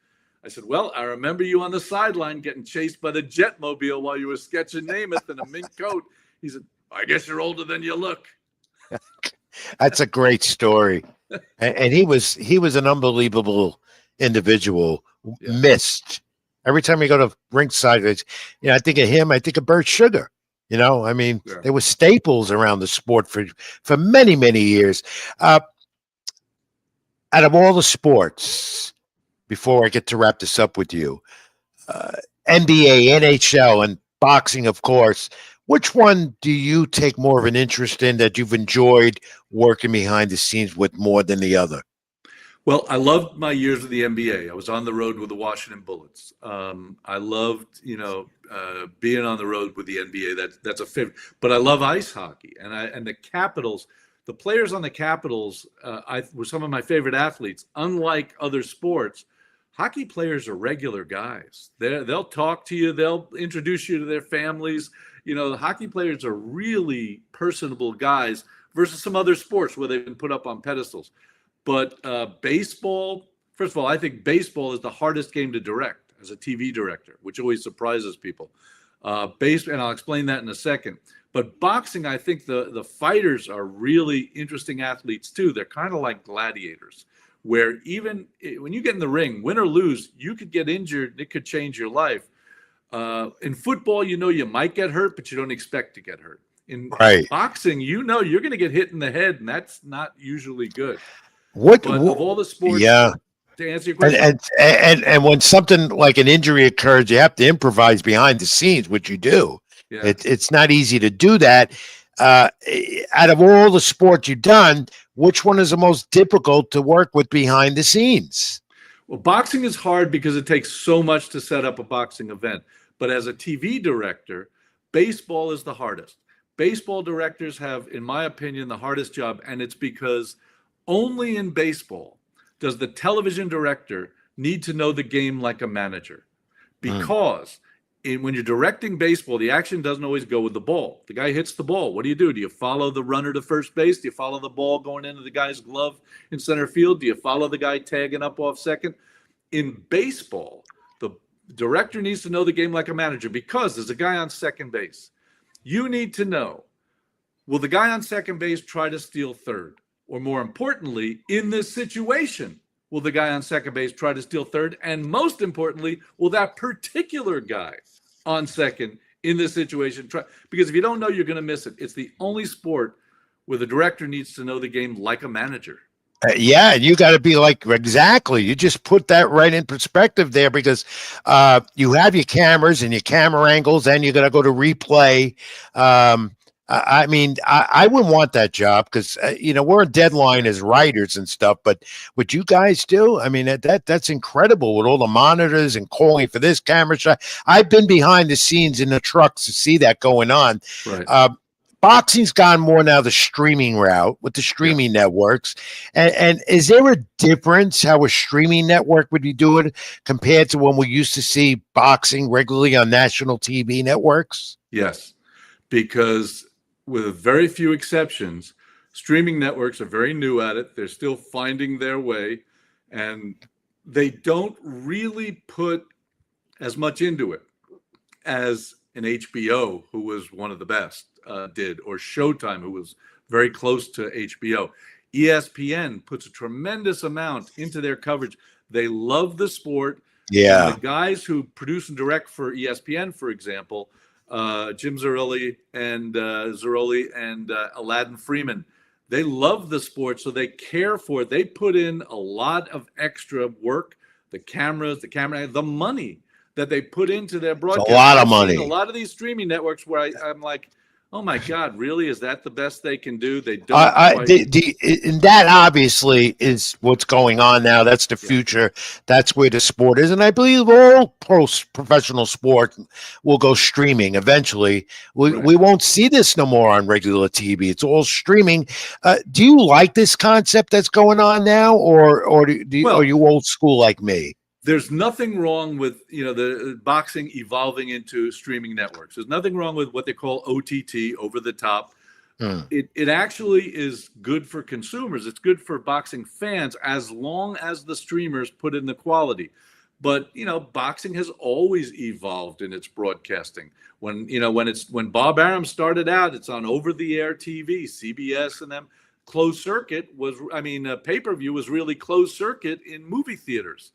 I said, well, I remember you on the sideline getting chased by the Jetmobile while you were sketching Namath in a mink coat. He said, I guess you're older than you look. That's a great story. And he was an unbelievable individual. Yeah. Missed every time you go to ringside. I think of him. I think of Bert Sugar. I mean, Yeah. they were staples around the sport for many, many years. Out of all the sports, before I get to wrap this up with you, NBA, NHL, and boxing, of course. Which one do you take more of an interest in that you've enjoyed working behind the scenes with more than the other? Well, I loved my years with the NBA. I was on the road with the Washington Bullets. I loved, being on the road with the NBA. That's a favorite. But I love ice hockey, and the Capitals. The players on the Capitals were some of my favorite athletes. Unlike other sports, hockey players are regular guys. They'll talk to you. They'll introduce you to their families. The hockey players are really personable guys versus some other sports where they've been put up on pedestals. But baseball, first of all, I think baseball is the hardest game to direct as a TV director, which always surprises people. And I'll explain that in a second. But boxing, I think the fighters are really interesting athletes too. They're kind of like gladiators, where even when you get in the ring, win or lose, you could get injured. It could change your life. In football, you might get hurt, but you don't expect to get hurt. In boxing, you're going to get hit in the head, and that's not usually good. But of all the sports, to answer your question, and when something like an injury occurs, you have to improvise behind the scenes, which you do. Yeah. It's not easy to do that. Out of all the sports you've done, which one is the most difficult to work with behind the scenes? Well, boxing is hard because it takes so much to set up a boxing event. But as a TV director, baseball is the hardest. Baseball directors have, in my opinion, the hardest job, and it's because only in baseball does the television director need to know the game like a manager. Because when you're directing baseball, the action doesn't always go with the ball. The guy hits the ball. What do? Do you follow the runner to first base? Do you follow the ball going into the guy's glove in center field? Do you follow the guy tagging up off second? In baseball, the director needs to know the game like a manager because there's a guy on second base. You need to know, will the guy on second base try to steal third? Or more importantly, in this situation, will the guy on second base try to steal third? And most importantly, will that particular guy on second in this situation try? Because if you don't know, you're going to miss it. It's the only sport where the director needs to know the game like a manager. Yeah, you got to be like, exactly. You just put that right in perspective there because you have your cameras and your camera angles, and you got to go to replay. I mean, I wouldn't want that job because, we're a deadline as writers and stuff, but what you guys do, I mean, that's incredible with all the monitors and calling for this camera shot. I've been behind the scenes in the trucks to see that going on. Right. Boxing's gone more now the streaming route with the streaming networks. And is there a difference how a streaming network would be doing compared to when we used to see boxing regularly on national TV networks? Yes, because with very few exceptions, streaming networks are very new at it. They're still finding their way, and they don't really put as much into it as an HBO, who was one of the best, did, or Showtime, who was very close to HBO. ESPN puts a tremendous amount into their coverage. They love the sport. Yeah. And the guys who produce and direct for ESPN, for example, Jim Zaroli and Aladdin Freeman, they love the sport, so they care for it. They put in a lot of extra work, the cameras, the money that they put into their broadcast. A lot of money. A lot of these streaming networks where I'm like, oh my God, really? Is that the best they can do? They don't. And that obviously is what's going on now. That's the future. That's where the sport is. And I believe all professional sport will go streaming eventually. We won't see this no more on regular TV. It's all streaming. Do you like this concept that's going on now, or are you old school like me? There's nothing wrong with the boxing evolving into streaming networks. There's nothing wrong with what they call OTT, over the top. It actually is good for consumers. It's good for boxing fans as long as the streamers put in the quality. But boxing has always evolved in its broadcasting. When Bob Arum started out, it's on over-the-air TV, CBS and them. closed circuit pay-per-view was really closed circuit in movie theaters,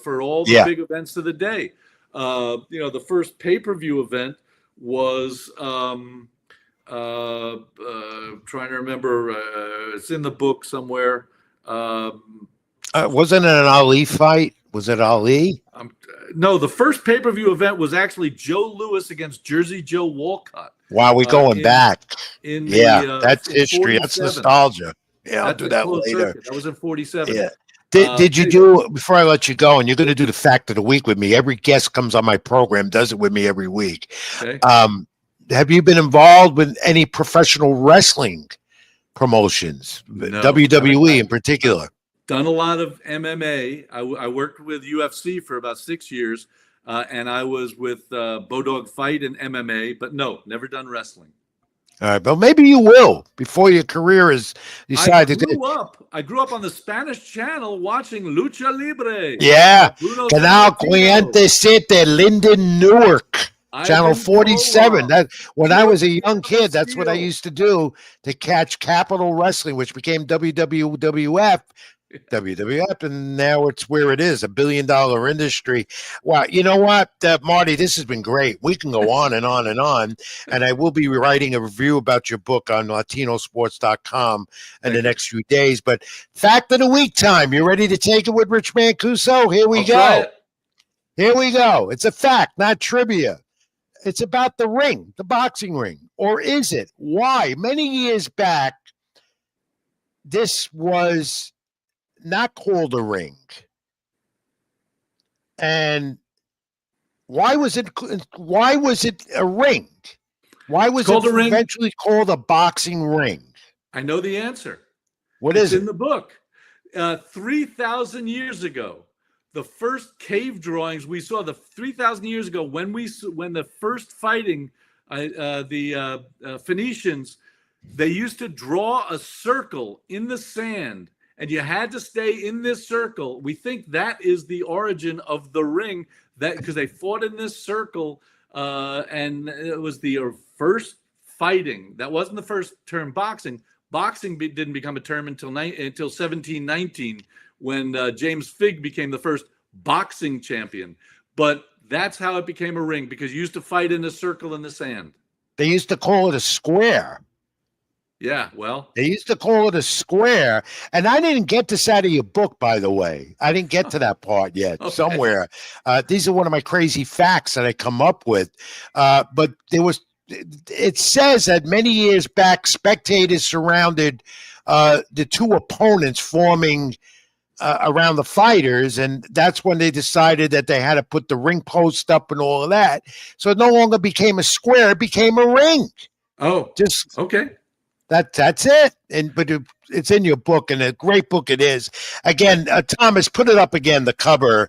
for all the big events of the day. The first pay-per-view event was trying to remember. It's in the book somewhere. Wasn't it an Ali fight? Was it Ali? No, the first pay-per-view event was actually Joe Louis against Jersey Joe Walcott. Wow, we're going back. That's history. 47. That's nostalgia. Yeah, I'll do that later. Circuit. That was in 47. Yeah. Did you do, before I let you go, and you're going to do the fact of the week with me, every guest comes on my program, does it with me every week. Okay. Have you been involved with any professional wrestling promotions? No, WWE in particular? Done a lot of MMA. I worked with UFC for about 6 years, and I was with Bodog Fight and MMA, but no, never done wrestling. All right, but maybe you will before your career is decided. I grew up on the Spanish channel watching Lucha Libre. Yeah, Canal Cliente Siete, Linden, Newark, channel 47. That when I was a young kid, that's what I used to do to catch Capital Wrestling, which became WWF. And now it's where it is, $1 billion industry. Wow, you know what, Marty, this has been great. We can go on and on and on, and I will be writing a review about your book on latinosports.com in the next few days. But fact of the week time, you ready to take it with Rich Mancuso? Here we go. Here we go. It's a fact, not trivia. It's about the ring, the boxing ring. Or is it? Why? Many years back, this was not called a ring. And why was it a ring? Why was it eventually called a boxing ring? I know the answer. What is it? It's in the book. 3,000 years ago, the first cave drawings we saw, 3,000 years ago, when the first fighting, the Phoenicians, they used to draw a circle in the sand, and you had to stay in this circle. We think that is the origin of the ring, that because they fought in this circle, and it was the first fighting. That wasn't the first term boxing. Boxing didn't become a term until 1719, when James Figg became the first boxing champion. But that's how it became a ring, because you used to fight in a circle in the sand. They used to call it a square. Yeah, well. They used to call it a square. And I didn't get this out of your book, by the way. I didn't get to that part yet. Okay. Somewhere. These are one of my crazy facts that I come up with. But it says that many years back, spectators surrounded the two opponents forming around the fighters, and that's when they decided that they had to put the ring post up and all of that. So it no longer became a square; it became a ring. Oh, just okay. That's it. But it's in your book, and a great book it is. Again, Thomas, put it up again. The cover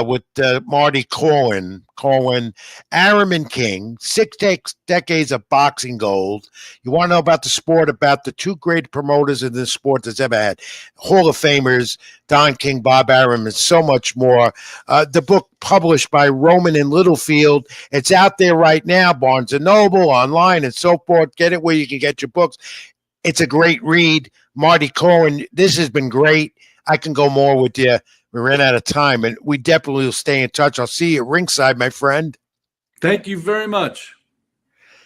with Marty Corwin, Arum and King, 6 decades of boxing gold. You want to know about the sport, about the two great promoters in this sport that's ever had, Hall of Famers, Don King, Bob Arum, and so much more. The book published by Roman and Littlefield. It's out there right now, Barnes & Noble, online, and so forth. Get it where you can get your books. It's a great read. Marty Corwin, this has been great. I can go more with you. We ran out of time, and we definitely will stay in touch. I'll see you at ringside, my friend. Thank you very much.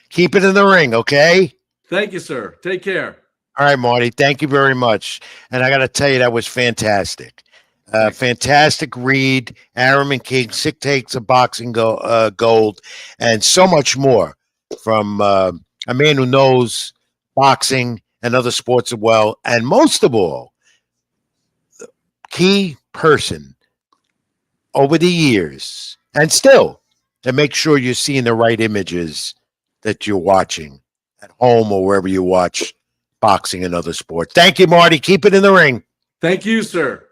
Keep it in the ring, okay? Thank you, sir. Take care. All right, Marty. Thank you very much. And I got to tell you, that was fantastic. Fantastic read. Arum and King, 6 takes of boxing gold, and so much more from a man who knows boxing and other sports as well. And most of all, key person over the years and still to make sure you're seeing the right images that you're watching at home or wherever you watch boxing and other sports. Thank you, Marty. Keep it in the ring. Thank you, sir.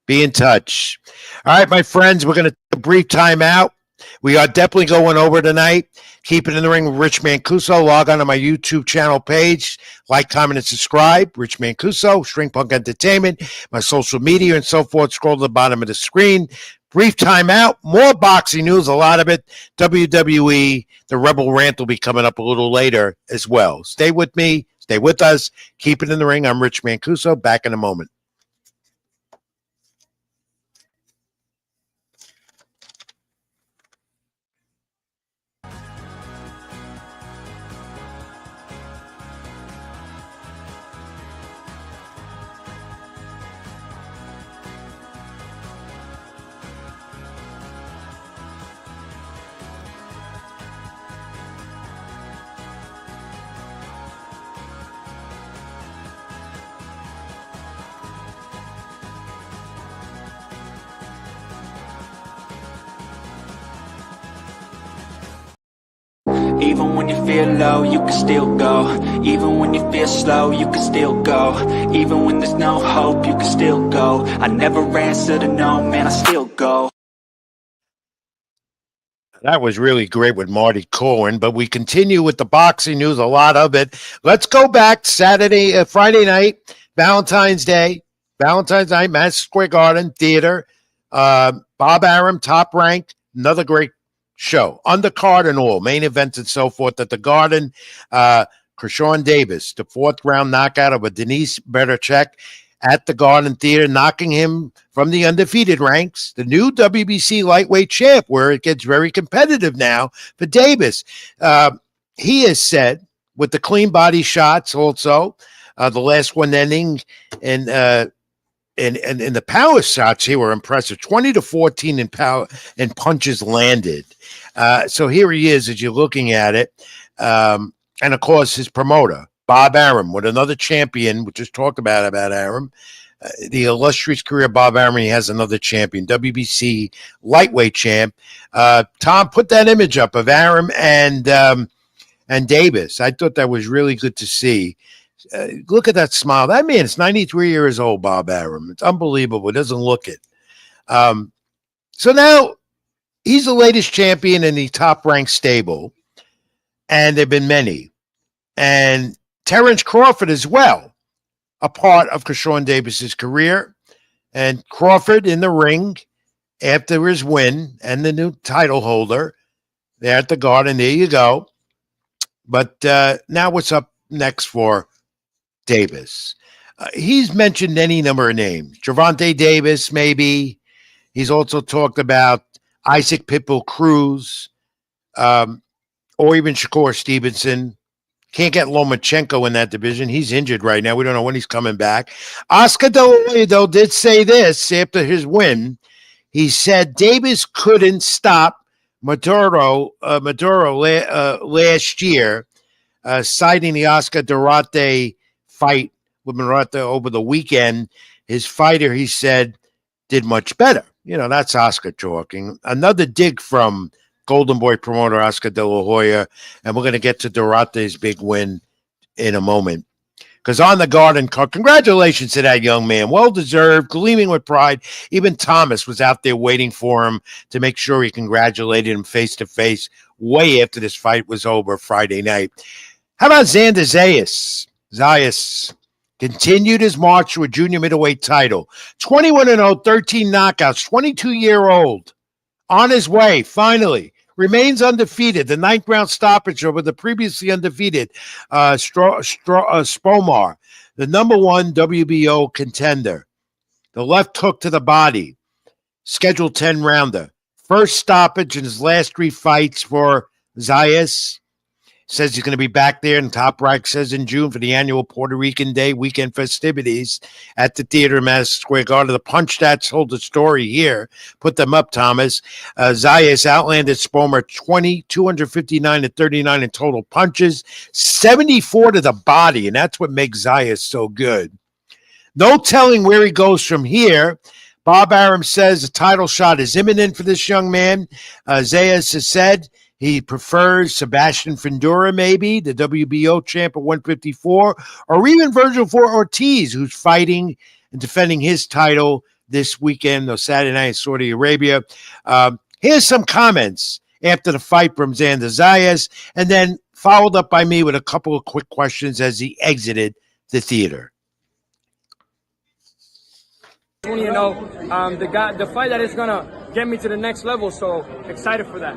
Be in touch. All right, my friends, we're going to take a brief time out. We are definitely going over tonight. Keep it in the ring with Rich Mancuso. Log on to my YouTube channel page. Like, comment, and subscribe. Rich Mancuso, String Punk Entertainment, my social media, and so forth. Scroll to the bottom of the screen. Brief time out. More boxing news, a lot of it. WWE, the Rebel Rant will be coming up a little later as well. Stay with me. Stay with us. Keep it in the ring. I'm Rich Mancuso. Back in a moment. Even when you feel low, you can still go. Even when you feel slow, you can still go. Even when there's no hope, you can still go. I never answer to no, man, I still go. That was really great with Marty Corwin, but we continue with the boxing news, a lot of it. Let's go back Friday night, Valentine's night, Madison Square Garden Theater. Bob Arum, Top Rank, another great show. Undercard and all, main events and so forth at the Garden. Kershawn Davis, the fourth round knockout of a Denise Bertachek at the Garden Theater, knocking him from the undefeated ranks, the new WBC lightweight champ, where it gets very competitive now for Davis. He has said, with the clean body shots also, the last one ending, and the power shots here were impressive, 20-14 in power and punches landed. So here he is as you're looking at it. And of course, his promoter, Bob Arum, with another champion. We just talked about Arum. The illustrious career of Bob Arum, he has another champion, WBC lightweight champ. Tom, put that image up of Arum and Davis. I thought that was really good to see. Look at that smile. That man is 93 years old, Bob Arum. It's unbelievable. It doesn't look it. So now he's the latest champion in the top-ranked stable, and there have been many. And Terrence Crawford as well, a part of Kershawn Davis's career. And Crawford in the ring after his win and the new title holder there at the Garden. There you go. But now what's up next for Davis? He's mentioned any number of names. Gervonta Davis, maybe. He's also talked about Isaac Pitbull Cruz, or even Shakur Stevenson. Can't get Lomachenko in that division. He's injured right now. We don't know when he's coming back. Oscar De La Hoya, though, did say this after his win. He said Davis couldn't stop Maduro last year, citing the Oscar Duarte fight with Murata over the weekend. His fighter, he said, did much better. You know, that's Oscar talking. Another dig from Golden Boy promoter Oscar De La Hoya, and we're going to get to Durante's big win in a moment. Because on the Garden card, congratulations to that young man. Well-deserved, gleaming with pride. Even Thomas was out there waiting for him to make sure he congratulated him face-to-face way after this fight was over Friday night. How about Xander Zayas? Zayas continued his march to a junior middleweight title. 21-0, 13 knockouts, 22-year-old. On his way, finally. Remains undefeated. The ninth round stoppage over the previously undefeated Spomar, the number one WBO contender. The left hook to the body. Scheduled 10 rounder. First stoppage in his last three fights for Zayas. Says he's going to be back there, and Top Rank says in June for the annual Puerto Rican Day weekend festivities at the theater in Madison Square Garden. The Punch Stats hold the story here. Put them up, Thomas. Zayas outlanded Spomer 259-39 in total punches, 74 to the body, and that's what makes Zayas so good. No telling where he goes from here. Bob Arum says the title shot is imminent for this young man. Zayas has said he prefers Sebastian Fundora, maybe, the WBO champ at 154, or even Virgil Ortiz, who's fighting and defending his title this weekend, or Saturday night in Saudi Arabia. Here's some comments after the fight from Xander Zayas, and then followed up by me with a couple of quick questions as he exited the theater. 20-0, the fight that is gonna get me to the next level. So excited for that.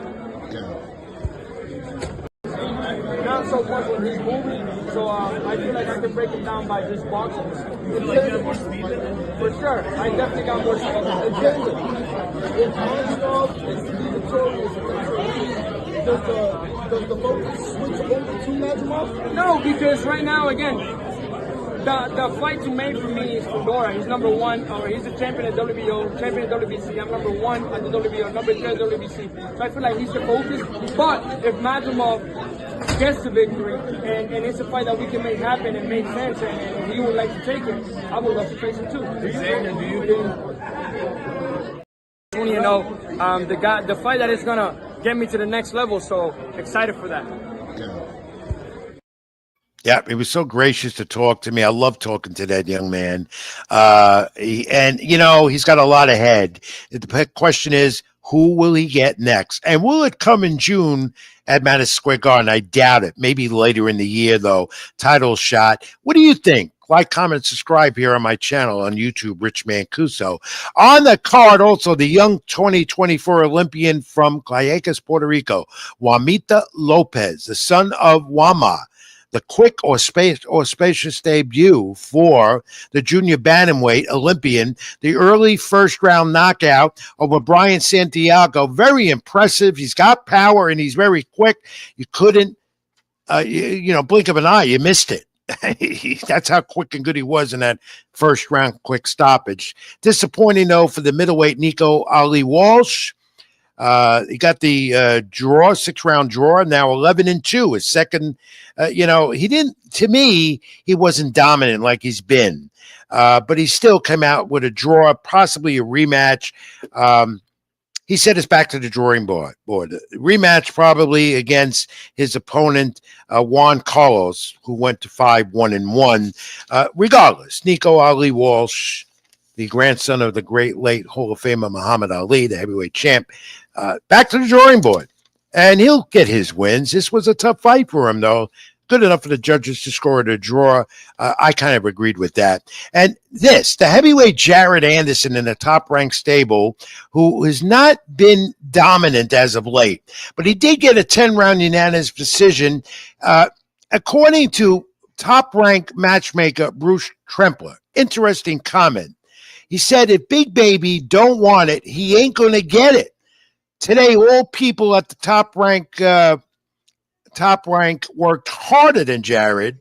Not so much when he's moving, So I feel like I can break him down by just boxing. You feel like you have more speed than him? For sure. I definitely got more speed. If Armstrong is to be victorious, does the focus switch over to Majimov? No, because right now, again, the fight to make for me is Fedora. He's number one, or he's the champion at WBO, champion at WBC. I'm number one at the WBO, number three at WBC. So I feel like he's the focus. But if Majimov gets the victory, and it's a fight that we can make happen and make sense, and he would like to take it, I would love to face him too. Do you 20-0, the fight that is gonna get me to the next level. So excited for that. Yeah, he was so gracious to talk to me. I love talking to that young man. He's got a lot ahead. The question is, who will he get next? And will it come in June at Madison Square Garden? I doubt it. Maybe later in the year, though. Title shot. What do you think? Like, comment, subscribe here on my channel on YouTube, Rich Mancuso. On the card, also, the young 2024 Olympian from Callecas, Puerto Rico, Juanita Lopez, the son of Wama. The quick or spacious debut for the junior bantamweight Olympian, the early first-round knockout over Brian Santiago. Very impressive. He's got power, and he's very quick. You couldn't, blink of an eye. You missed it. That's how quick and good he was in that first-round quick stoppage. Disappointing, though, for the middleweight Nico Ali Walsh. He got the 6-round draw, now 11-2. His second, to me, he wasn't dominant like he's been. But he still came out with a draw, possibly a rematch. He said it's back to the drawing board. Rematch probably against his opponent, Juan Carlos, who went to 5-1-1. Regardless, Nico Ali Walsh, the grandson of the great late Hall of Famer Muhammad Ali, the heavyweight champ, back to the drawing board. And he'll get his wins. This was a tough fight for him, though. Good enough for the judges to score a draw. I kind of agreed with that. And the heavyweight Jared Anderson in the top-ranked stable, who has not been dominant as of late, but he did get a 10-round unanimous decision. According to top-ranked matchmaker Bruce Trempler, interesting comment. He said, if Big Baby don't want it, he ain't going to get it. Today, all people at the top rank worked harder than Jared.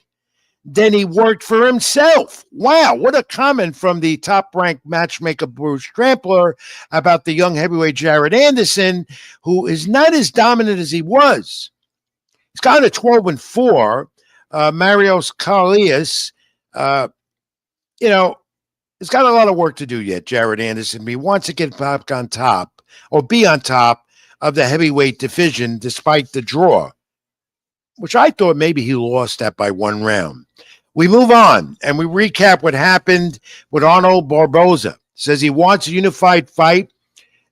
Then he worked for himself. Wow, what a comment from the top-ranked matchmaker Bruce Trampler about the young heavyweight Jared Anderson, who is not as dominant as he was. He's got a 12-4. Marios Carlias, he's got a lot of work to do yet, Jared Anderson. He wants to get back on top, or be on top of the heavyweight division despite the draw, which I thought maybe he lost that by 1 round. We move on, and we recap what happened with Arnold Barboza. Says he wants a unified fight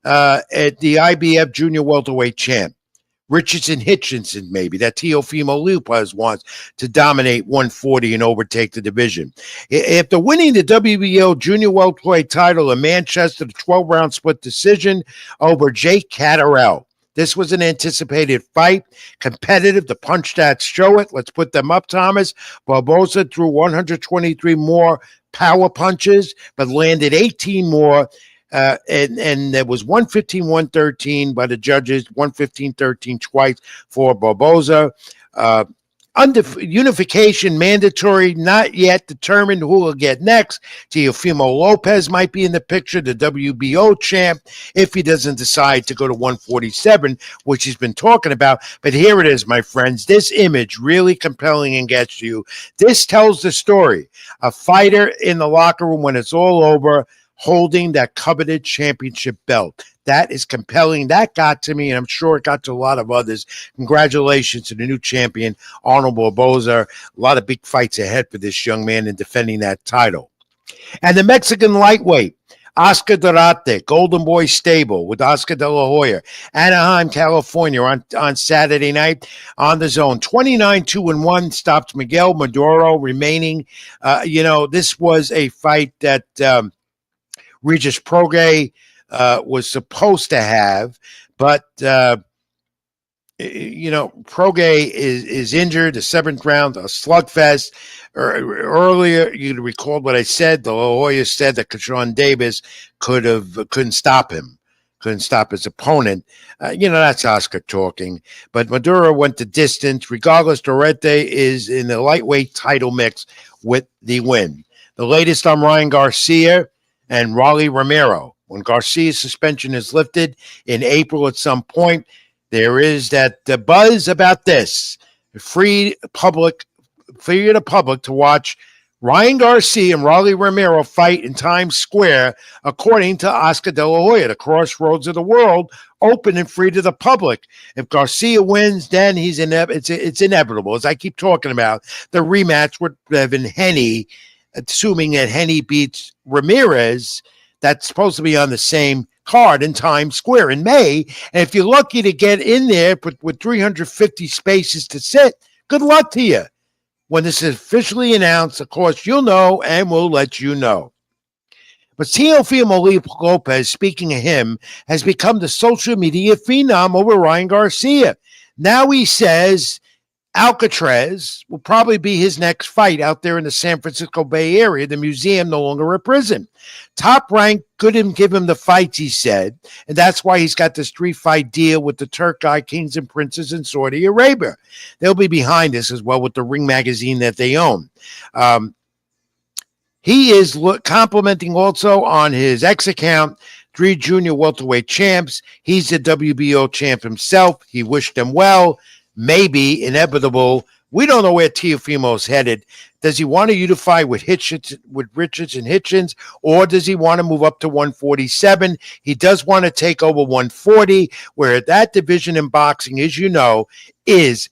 at the IBF Junior Welterweight champ. Richardson Hitchinson, maybe. That Teofimo Lopez wants to dominate 140 and overtake the division. After winning the WBO Junior Welterweight title in Manchester, the 12-round split decision over Jake Catterall. This was an anticipated fight, competitive. The punch stats show it. Let's put them up, Thomas. Barboza threw 123 more power punches, but landed 18 more. And there was 115-113 by the judges, 115-13 twice for Barboza. Unification mandatory, not yet determined who will get next. Teofimo Lopez might be in the picture, the WBO champ, if he doesn't decide to go to 147, which he's been talking about. But here it is, my friends. This image, really compelling and gets you. This tells the story. A fighter in the locker room when it's all over, holding that coveted championship belt. That is compelling. That got to me, and I'm sure it got to a lot of others. Congratulations to the new champion, Arnold Barboza. A lot of big fights ahead for this young man in defending that title. And the Mexican lightweight, Oscar Durate, Golden Boy Stable with Oscar De La Hoya, Anaheim, California on Saturday night on the Zone. 29-2-1, stopped Miguel Maduro remaining. This was a fight that Regis Prograis was supposed to have, but Prograis is injured, the 7th round, a slugfest. Earlier, you recalled what I said. The La Hoya said that Kashawn Davis couldn't stop him, couldn't stop his opponent. That's Oscar talking. But Maduro went the distance. Regardless, Dorete is in the lightweight title mix with the win. The latest on Ryan Garcia and Rolly Romero. When Garcia's suspension is lifted in April at some point, there is that buzz about this. Free the public to watch Ryan Garcia and Rolly Romero fight in Times Square, according to Oscar De La Hoya. The crossroads of the world, open and free to the public. If Garcia wins, then it's inevitable. As I keep talking about, the rematch with Evan Henney, assuming that Henney beats Ramirez, that's supposed to be on the same card in Times Square in May. And if you're lucky to get in there with 350 spaces to sit, good luck to you. When this is officially announced, of course, you'll know and we'll let you know. But Teofimo Lopez, speaking of him, has become the social media phenom over Ryan Garcia. Now he says Alcatraz will probably be his next fight out there in the San Francisco Bay Area, the museum no longer a prison. Top Rank couldn't give him the fights, he said, and that's why he's got this 3-fight deal with the Turk guy, Kings and Princes in Saudi Arabia. They'll be behind this as well with the Ring magazine that they own. He is complimenting also on his X account, 3 junior welterweight champs. He's the WBO champ himself. He wished them well. Maybe inevitable. We don't know where Teofimo's headed. Does he want to unify with Richards and Hitchens, or does he want to move up to 147? He does want to take over 140, where that division in boxing, as you know, is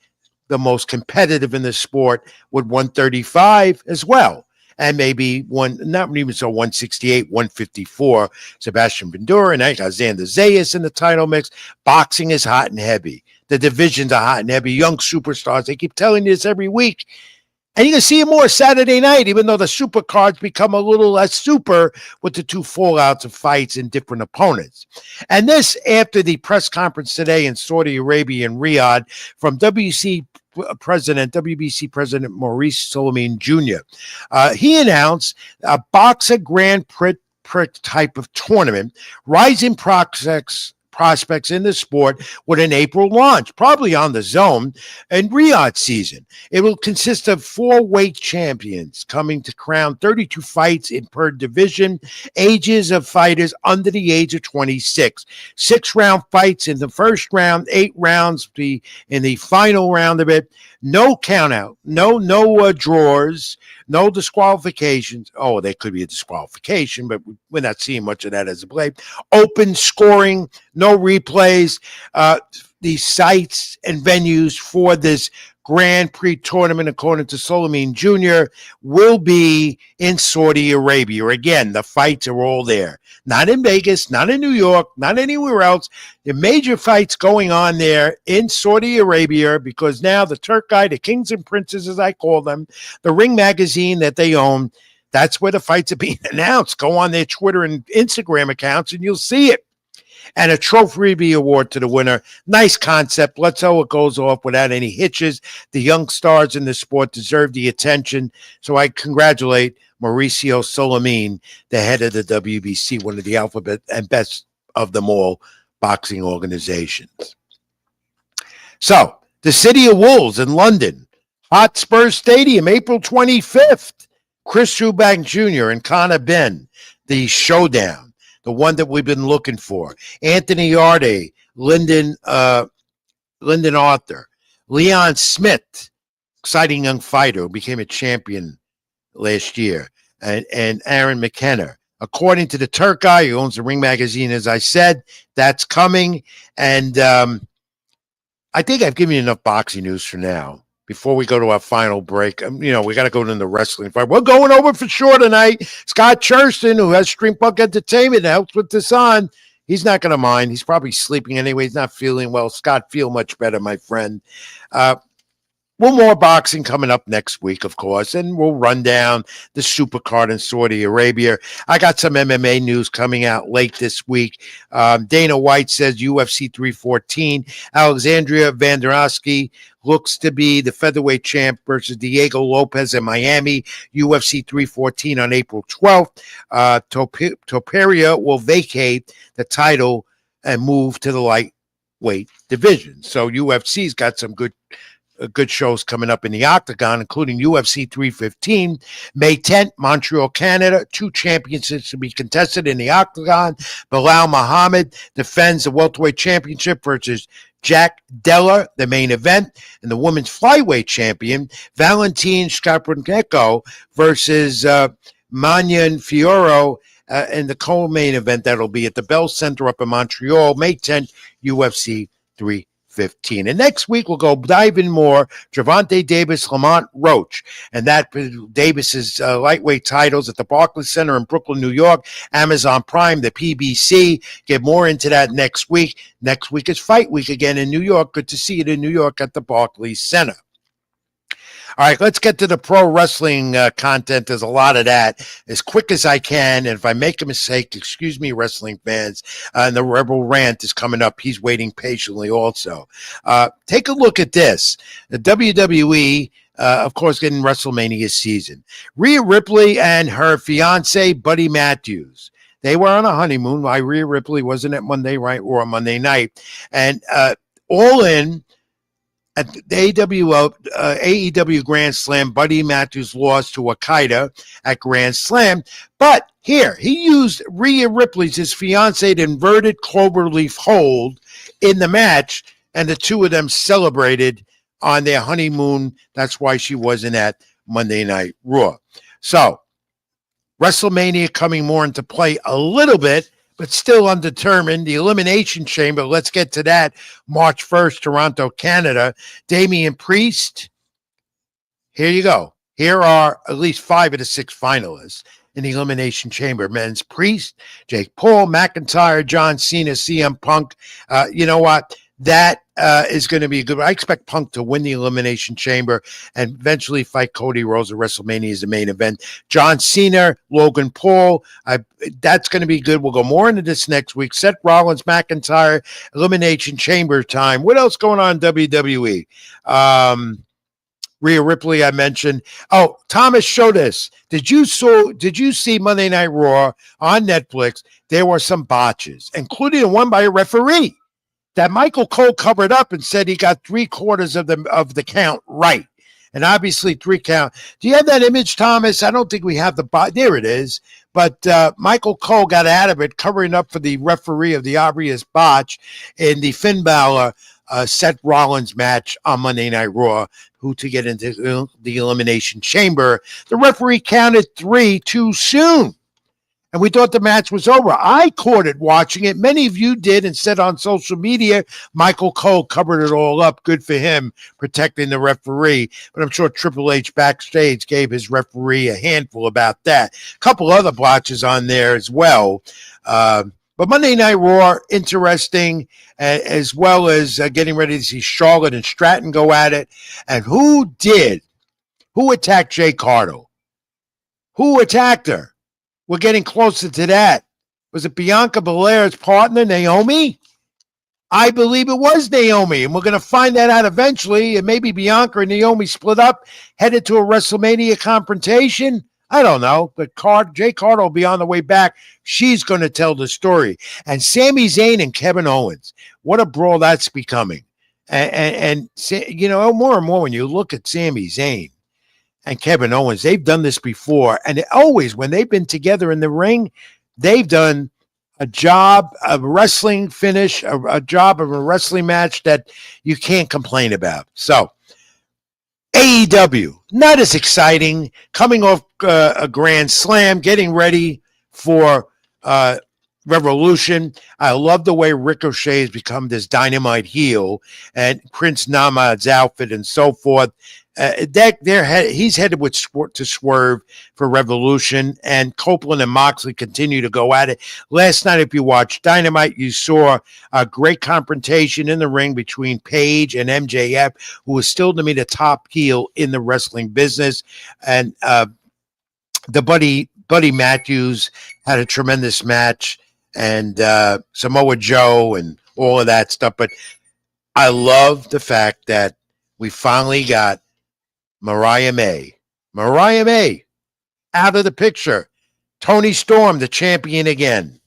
the most competitive in the sport, with 135 as well. And maybe not even so 168, 154. Sebastian Ventura and Xander Zayas in the title mix. Boxing is hot and heavy. The divisions are hot and heavy. Young superstars. They keep telling you this every week. And you can see it more Saturday night, even though the super cards become a little less super with the 2 fallouts of fights and different opponents. And this after the press conference today in Saudi Arabia and Riyadh from WBC President Maurice Sulaiman Jr. He announced a Boxer Grand Prix type of tournament, rising prospects in the sport with an April launch, probably on the zone, and Riyadh season. It will consist of 4 weight champions coming to crown 32 fights in per division, ages of fighters under the age of 26. 6-round fights in the first round, 8 rounds in the final round of it. No count out, no drawers, no disqualifications. Oh, there could be a disqualification, but we're not seeing much of that as a play. Open scoring, no replays. The sites and venues for this Grand Prix tournament, according to Sulaiman Jr., will be in Saudi Arabia. Again, the fights are all there. Not in Vegas, not in New York, not anywhere else. The major fights going on there in Saudi Arabia, because now the Turk guy, the Kings and Princes, as I call them, the Ring magazine that they own, that's where the fights are being announced. Go on their Twitter and Instagram accounts and you'll see it. And a trophy award to the winner. Nice concept. Let's hope it goes off without any hitches. The young stars in the sport deserve the attention. So I congratulate Mauricio Sulaiman, the head of the WBC, one of the alphabet and best of them all boxing organizations. So the City of Wolves in London, Hotspur Stadium, April 25th. Chris Eubank Jr. and Conor Benn, the showdown. The one that we've been looking for. Anthony Yarde, Lyndon Arthur, Leon Smith, exciting young fighter who became a champion last year, and Aaron McKenna. According to the Turk guy who owns the Ring magazine, as I said, that's coming. And I think I've given you enough boxing news for now. Before we go to our final break, we got to go to the wrestling fight. We're going over for sure tonight. Scott Churston, who has Streampuck Entertainment, helps with this on. He's not going to mind. He's probably sleeping anyway. He's not feeling well. Scott, feel much better, my friend. Well, more boxing coming up next week, of course, and we'll run down the supercard in Saudi Arabia. I got some MMA news coming out late this week. Dana White says UFC 314, Alexandria Vanderovsky looks to be the featherweight champ versus Diego Lopez in Miami, UFC 314 on April 12th. Topuria will vacate the title and move to the lightweight division. So UFC's got some good shows coming up in the Octagon, including UFC 315, May 10th, Montreal, Canada. 2 championships to be contested in the Octagon. Bilal Muhammad defends the welterweight championship versus Jack Della, the main event, and the women's flyweight champion, Valentin Shevchenko versus Manyan Fiorot in the co-main event that'll be at the Bell Center up in Montreal, May 10th, UFC 315. And next week, we'll go diving more. Gervonta Davis, Lamont Roach, and that Davis's lightweight titles at the Barclays Center in Brooklyn, New York, Amazon Prime, the PBC. Get more into that next week. Next week is Fight Week again in New York. Good to see you in New York at the Barclays Center. All right, let's get to the pro wrestling content. There's a lot of that as quick as I can. And if I make a mistake, excuse me, wrestling fans. And the Rebel Rant is coming up. He's waiting patiently also. Take a look at this. The WWE, of course, getting WrestleMania season. Rhea Ripley and her fiance, Buddy Matthews. They were on a honeymoon while Rhea Ripley wasn't at Monday Night or Monday night. And all in, at the AEW Grand Slam, Buddy Matthews lost to Akita at Grand Slam. But here, he used Rhea Ripley's, his fiancée, inverted cloverleaf hold in the match, and the two of them celebrated on their honeymoon. That's why she wasn't at Monday Night Raw. So, WrestleMania coming more into play a little bit, but still undetermined. The Elimination Chamber, let's get to that. March 1st, Toronto, Canada. Damian Priest. Here you go. Here are at least 5 of the 6 finalists in the Elimination Chamber. Men's Priest, Jake Paul, McIntyre, John Cena, CM Punk. You know what? That is going to be good. I expect Punk to win the Elimination Chamber and eventually fight Cody Rhodes at WrestleMania as the main event. John Cena, Logan Paul. That's going to be good. We'll go more into this next week. Seth Rollins, McIntyre, Elimination Chamber time. What else going on in WWE? Rhea Ripley, I mentioned. Oh, Thomas showed us. Did you see Monday Night Raw on Netflix? There were some botches, including one by a referee that Michael Cole covered up and said he got 3/4 of the count right. And obviously 3 count. Do you have that image, Thomas? I don't think we have the bot. There it is. But Michael Cole got out of it, covering up for the referee of the obvious botch in the Finn Balor Seth Rollins match on Monday Night Raw, who to get into the Elimination Chamber. The referee counted 3 too soon. And we thought the match was over. I caught it watching it. Many of you did and said on social media, Michael Cole covered it all up. Good for him, protecting the referee. But I'm sure Triple H backstage gave his referee a handful about that. A couple other blotches on there as well. But Monday Night Raw, interesting, as well as getting ready to see Charlotte and Stratton go at it. And who attacked Jay Cardo? Who attacked her? We're getting closer to that. Was it Bianca Belair's partner, Naomi? I believe it was Naomi, and we're going to find that out eventually. And maybe Bianca and Naomi split up, headed to a WrestleMania confrontation. I don't know, but Jay Carter will be on the way back. She's going to tell the story. And Sami Zayn and Kevin Owens, what a brawl that's becoming. And you know, more and more when you look at Sami Zayn and Kevin Owens, they've done this before. And always, when they've been together in the ring, they've done a job of wrestling finish, a job of a wrestling match that you can't complain about. So, AEW, not as exciting, coming off a Grand Slam, getting ready for Revolution. I love the way Ricochet has become this dynamite heel, and Prince Namad's outfit and so forth. He's headed to Swerve for Revolution, and Copeland and Moxley continue to go at it. Last night, if you watched Dynamite, you saw a great confrontation in the ring between Paige and MJF, who is still to me the top heel in the wrestling business, and the Buddy Matthews had a tremendous match, and Samoa Joe and all of that stuff. But I love the fact that we finally got Mariah May out of the picture. Tony Storm, the champion again.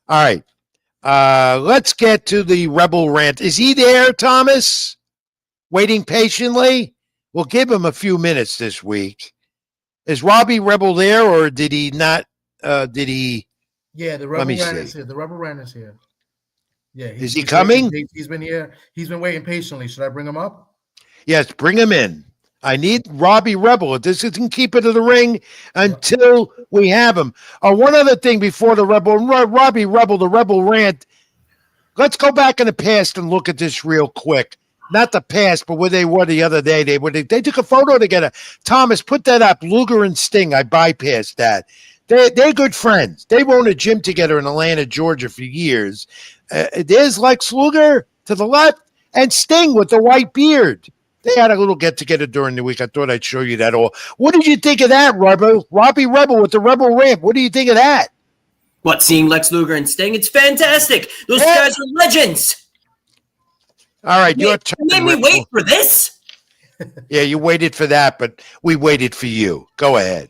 All right. Let's get to the Rebel rant. Is he there, Thomas? Waiting patiently? We'll give him a few minutes this week. Is Robbie Rebel there, or did he not? Did he? Yeah, the Rebel rant is here. The Rebel rant is here. Yeah. Is he coming? He's been here. He's been waiting patiently. Should I bring him up? Yes, bring him in. I need Robbie Rebel. This isn't keep it to the ring until we have him. One other thing before the Robbie Rebel, the Rebel rant. Let's go back in the past and look at this real quick. Not the past, but where they were the other day. They took a photo together. Thomas, put that up. Luger and Sting. I bypassed that. They're good friends. They owned a gym together in Atlanta, Georgia for years. There's Lex Luger to the left and Sting with the white beard. They had a little get-together during the week. I thought I'd show you that all. What did you think of that, Robbie Rebel with the Rebel Ramp? What do you think of that? What, seeing Lex Luger and Sting? It's fantastic. Those guys are legends. All right, your turn. You made me wait for this? Yeah, you waited for that, but we waited for you. Go ahead.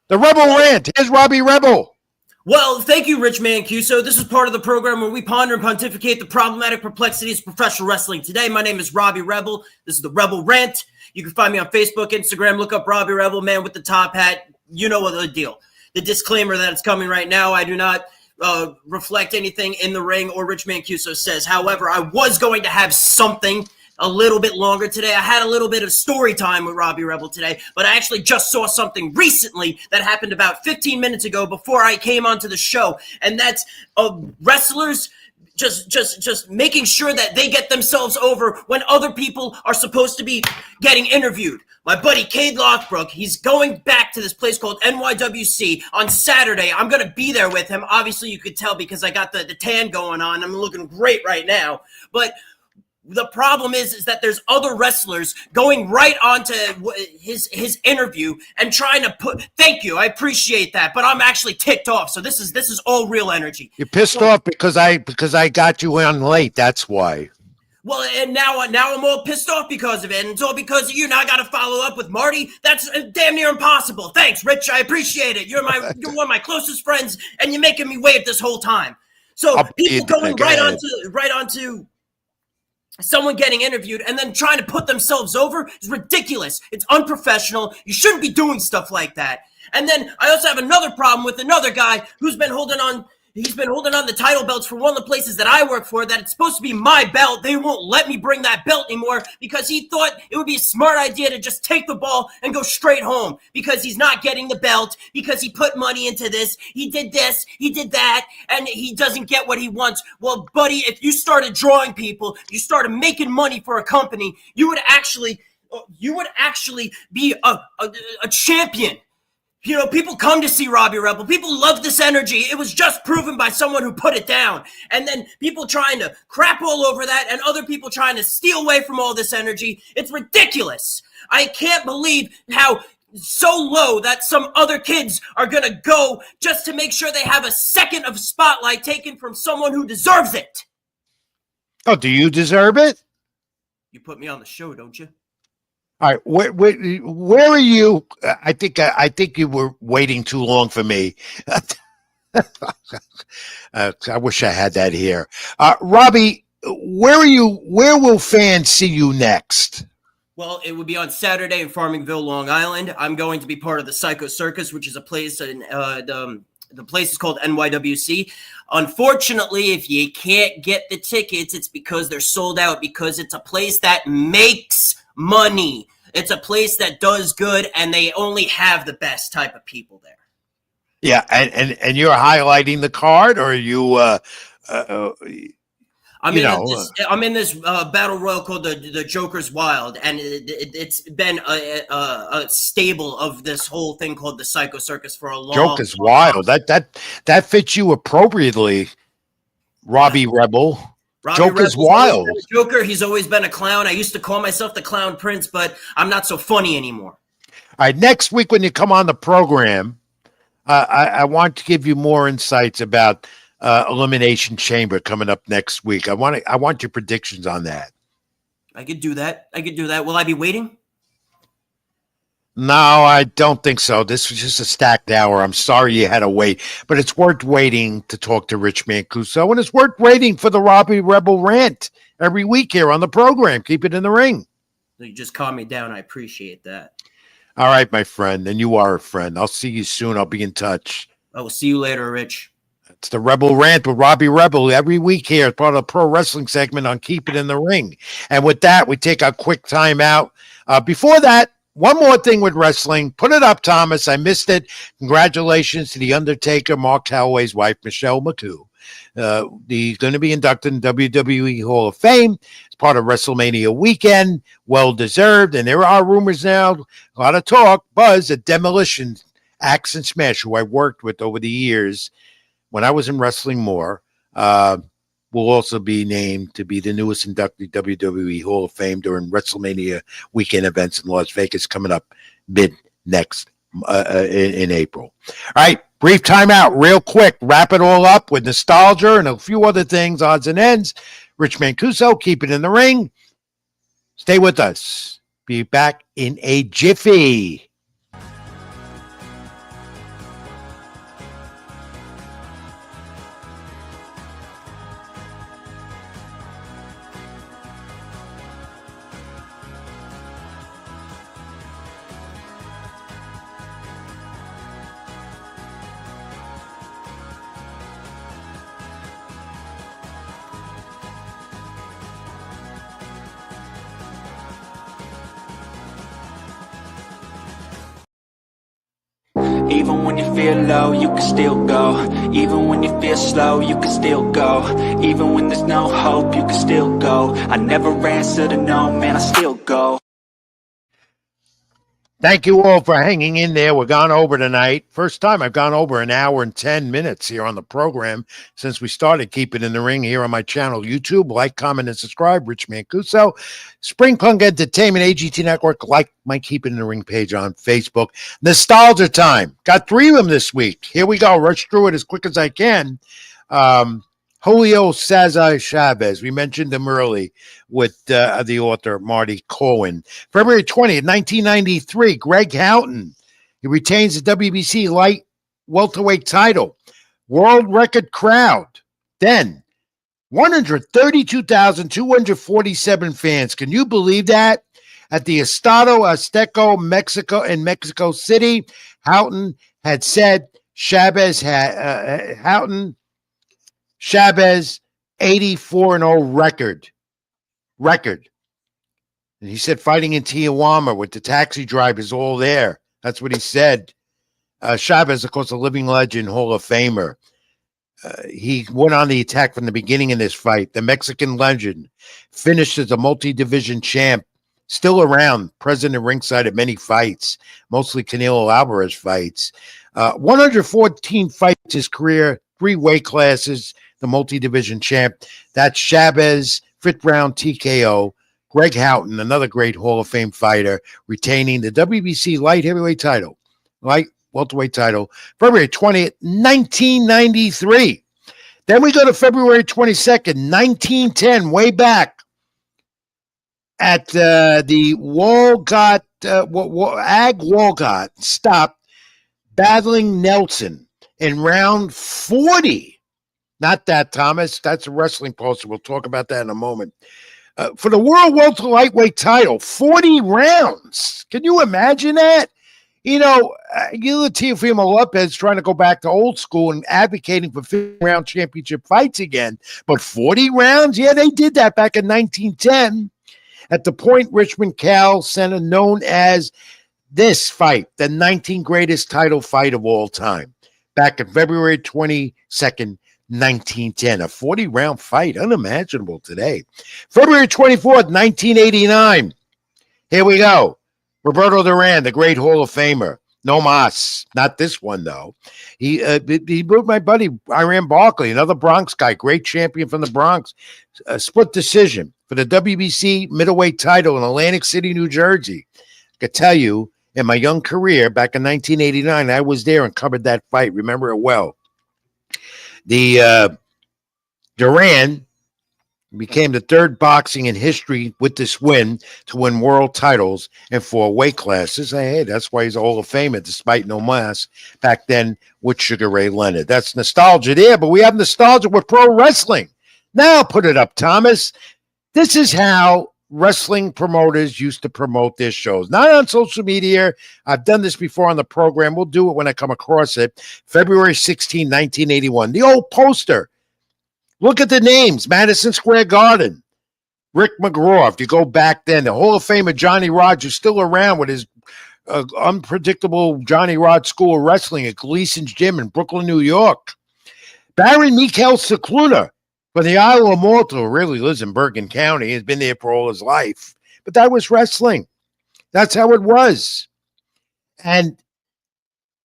The Rebel Rant. Here's Robbie Rebel. Well, thank you, Rich Mancuso. This is part of the program where we ponder and pontificate the problematic perplexities of professional wrestling. Today, my name is Robbie Rebel. This is the Rebel Rant. You can find me on Facebook, Instagram. Look up Robbie Rebel, man with the top hat. You know what the deal. The disclaimer that it's coming right now, I do not reflect anything in the ring or Rich Mancuso says. However, I was going to have something a little bit longer today. I had a little bit of story time with Robbie Rebel today, but I actually just saw something recently that happened about 15 minutes ago before I came onto the show, and that's wrestlers just making sure that they get themselves over when other people are supposed to be getting interviewed. My buddy Cade Lothbrook, he's going back to this place called NYWC on Saturday. I'm going to be there with him. Obviously, you could tell because I got the tan going on. I'm looking great right now. But the problem is that there's other wrestlers going right onto his interview and trying to thank you, I appreciate that, but I'm actually ticked off. So this is all real energy. You're pissed off because I got you on late. That's why. Well, and now I'm all pissed off because of it, and it's all because of you. Now I got to follow up with Marty. That's damn near impossible. Thanks, Rich. I appreciate it. You're one of my closest friends, and you're making me wait this whole time. So people going right onto someone getting interviewed and then trying to put themselves over is ridiculous. It's unprofessional. You shouldn't be doing stuff like that. And then I also have another problem with another guy who's been holding on. He's been holding on the title belts for one of the places that I work for that it's supposed to be my belt. They won't let me bring that belt anymore because he thought it would be a smart idea to just take the ball and go straight home because he's not getting the belt, because he put money into this, he did that, and he doesn't get what he wants. Well, buddy, if you started drawing people, you started making money for a company, you would actually be a champion. You know, people come to see Robbie Rebel. People love this energy. It was just proven by someone who put it down. And then people trying to crap all over that and other people trying to steal away from all this energy. It's ridiculous. I can't believe how so low that some other kids are going to go just to make sure they have a second of spotlight taken from someone who deserves it. Oh, do you deserve it? You put me on the show, don't you? All right, where are you? I think you were waiting too long for me. I wish I had that here. Robbie, where are you? Where will fans see you next? Well, it would be on Saturday in Farmingville, Long Island. I'm going to be part of the Psycho Circus, which is a place in the place is called NYWC. Unfortunately, if you can't get the tickets, it's because they're sold out, because it's a place that makes money. It's a place that does good, and they only have the best type of people there. Yeah, and you're highlighting the card, or are you? I'm in this battle royal called the Joker's Wild, and it's been a stable of this whole thing called the Psycho Circus for a long. Joker's Wild. That fits you appropriately, Robbie Rebel. Joker's Wild. Joker. He's always been a clown. I used to call myself the Clown Prince, but I'm not so funny anymore. All right, next week when you come on the program, I want to give you more insights about Elimination Chamber coming up next week. I want your predictions on that. I could do that. Will I be waiting? No, I don't think so. This was just a stacked hour. I'm sorry you had to wait, but it's worth waiting to talk to Rich Mancuso, and it's worth waiting for the Robbie Rebel rant every week here on the program. Keep it in the ring. You just calm me down. I appreciate that. All right, my friend, and you are a friend. I'll see you soon. I'll be in touch. I will see you later, Rich. It's the Rebel Rant with Robbie Rebel every week here as part of the pro wrestling segment on Keep It in the Ring. And with that, we take a quick time out. Before that, one more thing with wrestling. Put it up, Thomas. I missed it. Congratulations to The Undertaker, Mark Calloway's wife, Michelle McCoo. He's going to be inducted in WWE Hall of Fame as part of WrestleMania weekend. Well-deserved. And there are rumors now, a lot of talk, buzz, that Demolition, Axe and Smash, who I worked with over the years when I was in Wrestling More, will also be named to be the newest inductee WWE Hall of Fame during WrestleMania weekend events in Las Vegas coming up mid-next in April. All right, brief timeout real quick. Wrap it all up with nostalgia and a few other things, odds and ends. Rich Mancuso, Keep It in the Ring. Stay with us. Be back in a jiffy. Even when you feel low, you can still go. Even when you feel slow, you can still go. Even when there's no hope, you can still go. I never answer to no, man, I still go. Thank you all for hanging in there. We're gone over tonight. First time I've gone over an hour and 10 minutes here on the program since we started Keep It in the Ring here on my channel, YouTube. Like, comment, and subscribe. Rich Mancuso. Spring Punk Entertainment, AGT Network. Like my Keep It in the Ring page on Facebook. Nostalgia time. Got 3 of them this week. Here we go. Rush through it as quick as I can. Julio Cesar Chavez. We mentioned him early with the author Marty Corwin. February 20th, 1993, Greg Houghton. He retains the WBC light welterweight title. World record crowd. Then 132,247 fans. Can you believe that? At the Estadio Azteca, Mexico, in Mexico City, Houghton had said Chavez 84-0 record. And he said fighting in Tijuana with the taxi drivers all there. That's what he said. Chavez, of course, a living legend, Hall of Famer. He went on the attack from the beginning in this fight. The Mexican legend finished as a multi-division champ, still around, present at ringside at many fights, mostly Canelo Alvarez fights. 114 fights his career, 3 weight classes, the multi-division champ. That's Chavez, 5th round TKO. Greg Houghton, another great Hall of Fame fighter, retaining the WBC light welterweight title, February 20th, 1993. Then we go to February 22nd, 1910, way back at the Walcott, Ag Walcott stopped battling Nelson in round 40. Not that, Thomas. That's a wrestling poster. We'll talk about that in a moment. For the World Welter Lightweight title, 40 rounds. Can you imagine that? You know, Teofimo Lopez trying to go back to old school and advocating for 50-round championship fights again. But 40 rounds? Yeah, they did that back in 1910 at the Point Richmond Cal Center, known as this fight, the 19th greatest title fight of all time, back on February 22nd, 1910, a 40-round fight, unimaginable today. February 24th, 1989. Here we go. Roberto Duran, the great Hall of Famer. No mas, not this one though. He moved my buddy Iran Barkley, another Bronx guy, great champion from the Bronx. A split decision for the WBC middleweight title in Atlantic City, New Jersey. I could tell you, in my young career back in 1989, I was there and covered that fight. Remember it well. The Duran became the third boxing in history with this win to win world titles in 4 weight classes. Hey, that's why he's a Hall of Famer, despite no mas back then with Sugar Ray Leonard. That's nostalgia there, but we have nostalgia with pro wrestling. Now put it up, Thomas. This is how wrestling promoters used to promote their shows. Not on social media. I've done this before on the program. We'll do it when I come across it. February 16, 1981. The old poster. Look at the names. Madison Square Garden. Rick McGraw. If you go back then, the Hall of Famer Johnny Rodz is still around with his unpredictable Johnny Rodz School of Wrestling at Gleason's Gym in Brooklyn, New York. Baron Mikhail Cicluna from the Isle of Malta, who really lives in Bergen County, has been there for all his life. But that was wrestling. That's how it was. And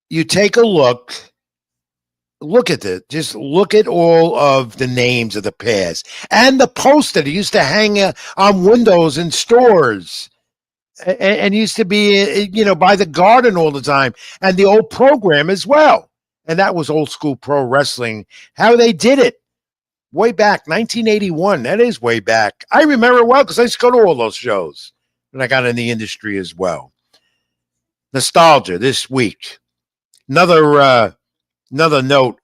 you take a look at it. Just look at all of the names of the past. And the poster that used to hang on windows in stores. And used to be, by the garden all the time. And the old program as well. And that was old school pro wrestling. How they did it. Way back, 1981. That is way back. I remember it well because I used to go to all those shows when I got in the industry as well. Nostalgia this week. Another note,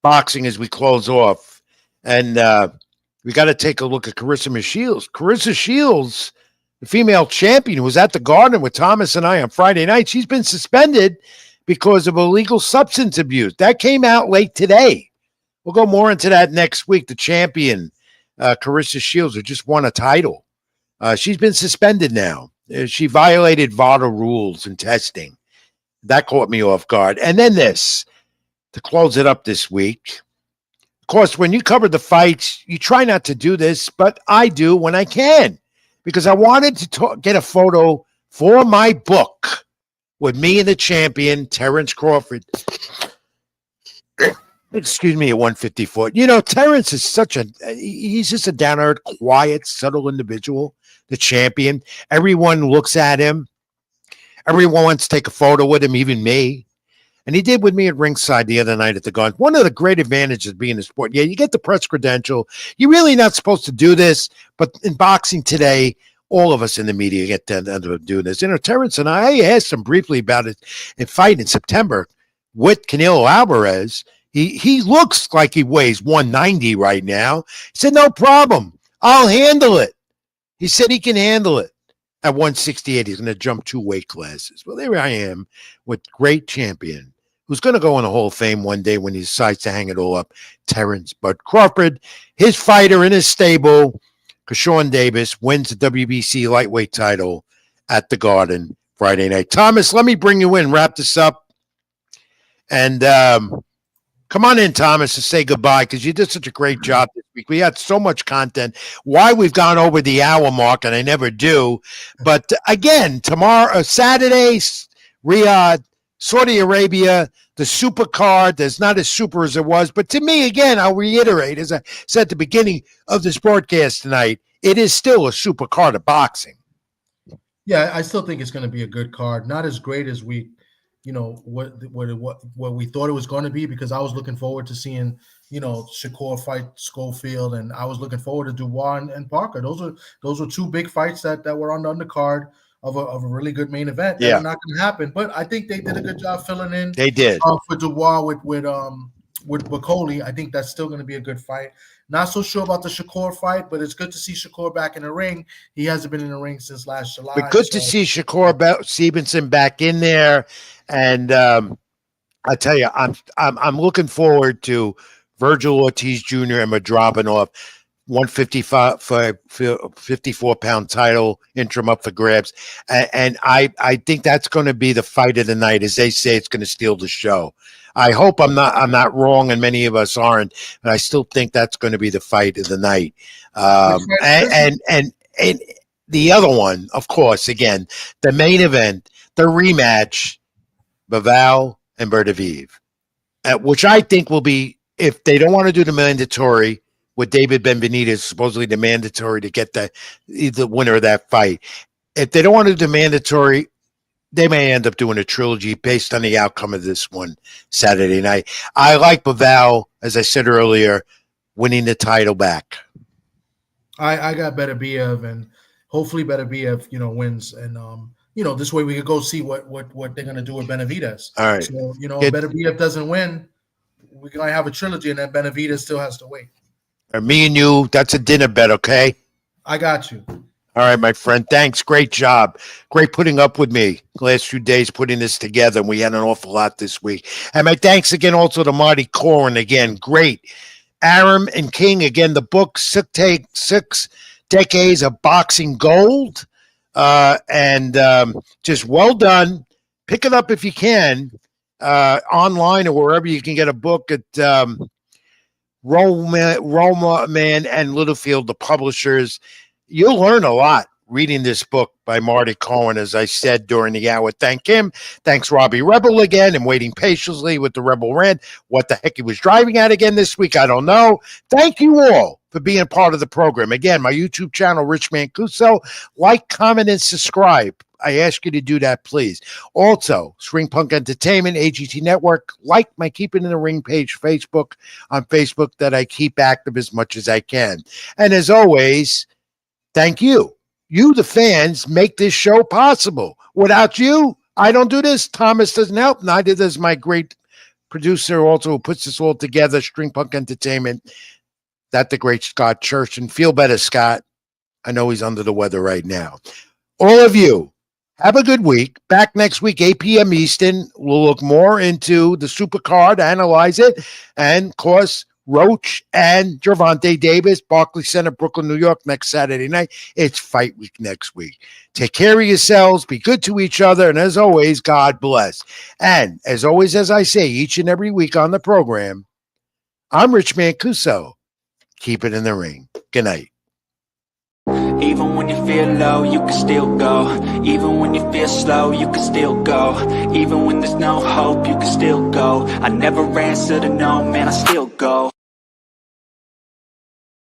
boxing as we close off. And we got to take a look at Carissa Shields. Carissa Shields, the female champion who was at the Garden with Thomas and I on Friday night, she's been suspended because of illegal substance abuse. That came out late today. We'll go more into that next week. The champion, Carissa Shields, who just won a title. She's been suspended now. She violated VADA rules and testing. That caught me off guard. And then this, to close it up this week. Of course, when you cover the fights, you try not to do this, but I do when I can. Because I wanted to get a photo for my book with me and the champion, Terrence Crawford. Excuse me, at 154. Terrence is he's just a down-to-earth, quiet, subtle individual, the champion. Everyone looks at him. Everyone wants to take a photo with him, even me. And he did with me at ringside the other night at the Garden. One of the great advantages of being in sport, you get the press credential. You're really not supposed to do this, but in boxing today, all of us in the media get to end up doing this. Terrence and I asked him briefly about it in fight in September with Canelo Alvarez. He looks like he weighs 190 right now. He said, no problem. I'll handle it. He said he can handle it. At 168, he's going to jump 2 weight classes. Well, there I am with great champion who's going to go in the Hall of Fame one day when he decides to hang it all up, Terrence Bud Crawford. His fighter in his stable, Kershawn Davis, wins the WBC lightweight title at the Garden Friday night. Thomas, let me bring you in, wrap this up. And come on in, Thomas, to say goodbye because you did such a great job this week. We had so much content. Why we've gone over the hour mark, and I never do. But again, tomorrow, Saturday, Riyadh, Saudi Arabia, the super card. There's not as super as it was. But to me, again, I'll reiterate, as I said at the beginning of this broadcast tonight, it is still a super card of boxing. Yeah, I still think it's going to be a good card. Not as great as what we thought it was going to be, because I was looking forward to seeing, Shakur fight Schofield, and I was looking forward to Dubois and Parker. Those were 2 big fights that were on the undercard of a really good main event. Yeah, that are not going to happen. But I think they did a good job filling in. They did for Dubois with Bacoli. I think that's still going to be a good fight. Not so sure about the Shakur fight, but it's good to see Shakur back in the ring. He hasn't been in the ring since last July. But good to see Shakur Stevenson back in there. And I tell you, I'm looking forward to Virgil Ortiz Jr. and Madrabanov. 155 for 54-pound title interim up for grabs, and I think that's going to be the fight of the night. As they say, it's going to steal the show. I hope I'm not wrong, and many of us aren't, but I still think that's going to be the fight of the night. And the other one, of course, again, the main event, the rematch, Bivol and Berdaviv, which I think will be, if they don't want to do the mandatory with David Benavidez, supposedly the mandatory to get the winner of that fight. If they don't want to do the mandatory, they may end up doing a trilogy based on the outcome of this one Saturday night. I like Bivol, as I said earlier, winning the title back. I got Beterbiev, and hopefully Beterbiev, wins, and this way we could go see what they're gonna do with Benavidez. All right. So if Beterbiev doesn't win, we're gonna have a trilogy, and then Benavidez still has to wait. Me and you, that's a dinner bet, okay? I got you. All right, my friend. Thanks. Great job. Great putting up with me the last few days putting this together. And we had an awful lot this week. And my thanks again also to Marty Corwin. Again, great. Arum and King, again, the book, 6 Decades of Boxing Gold. And just well done. Pick it up if you can, online or wherever you can get a book at Roma Man and Littlefield, the publishers. You'll learn a lot reading this book by Marty Corwin, as I said during the hour. Thank him. Thanks, Robbie Rebel, again, and waiting patiently with the Rebel Rant. What the heck he was driving at again this week, I don't know. Thank you all for being part of the program. Again, my YouTube channel, Rich Mancuso. Like, comment, and subscribe. I ask you to do that, please. Also, Spring Punk Entertainment, AGT Network, like my Keep It in the Ring page, Facebook, on Facebook, that I keep active as much as I can. And as always, thank you. You, the fans, make this show possible. Without you, I don't do this. Thomas doesn't help. Neither does my great producer, also, who puts this all together, Spring Punk Entertainment. That the great Scott Church. And feel better, Scott. I know he's under the weather right now. All of you, have a good week. Back next week, 8 p.m. Eastern. We'll look more into the supercard, analyze it, and, of course, Roach and Gervonta Davis, Barclays Center, Brooklyn, New York, next Saturday night. It's fight week next week. Take care of yourselves. Be good to each other. And as always, God bless. And as always, as I say each and every week on the program, I'm Rich Mancuso. Keep it in the ring. Good night. Even when you feel low, you can still go. Even when you feel slow, you can still go. Even when there's no hope, you can still go. I never answer to no, man, I still go.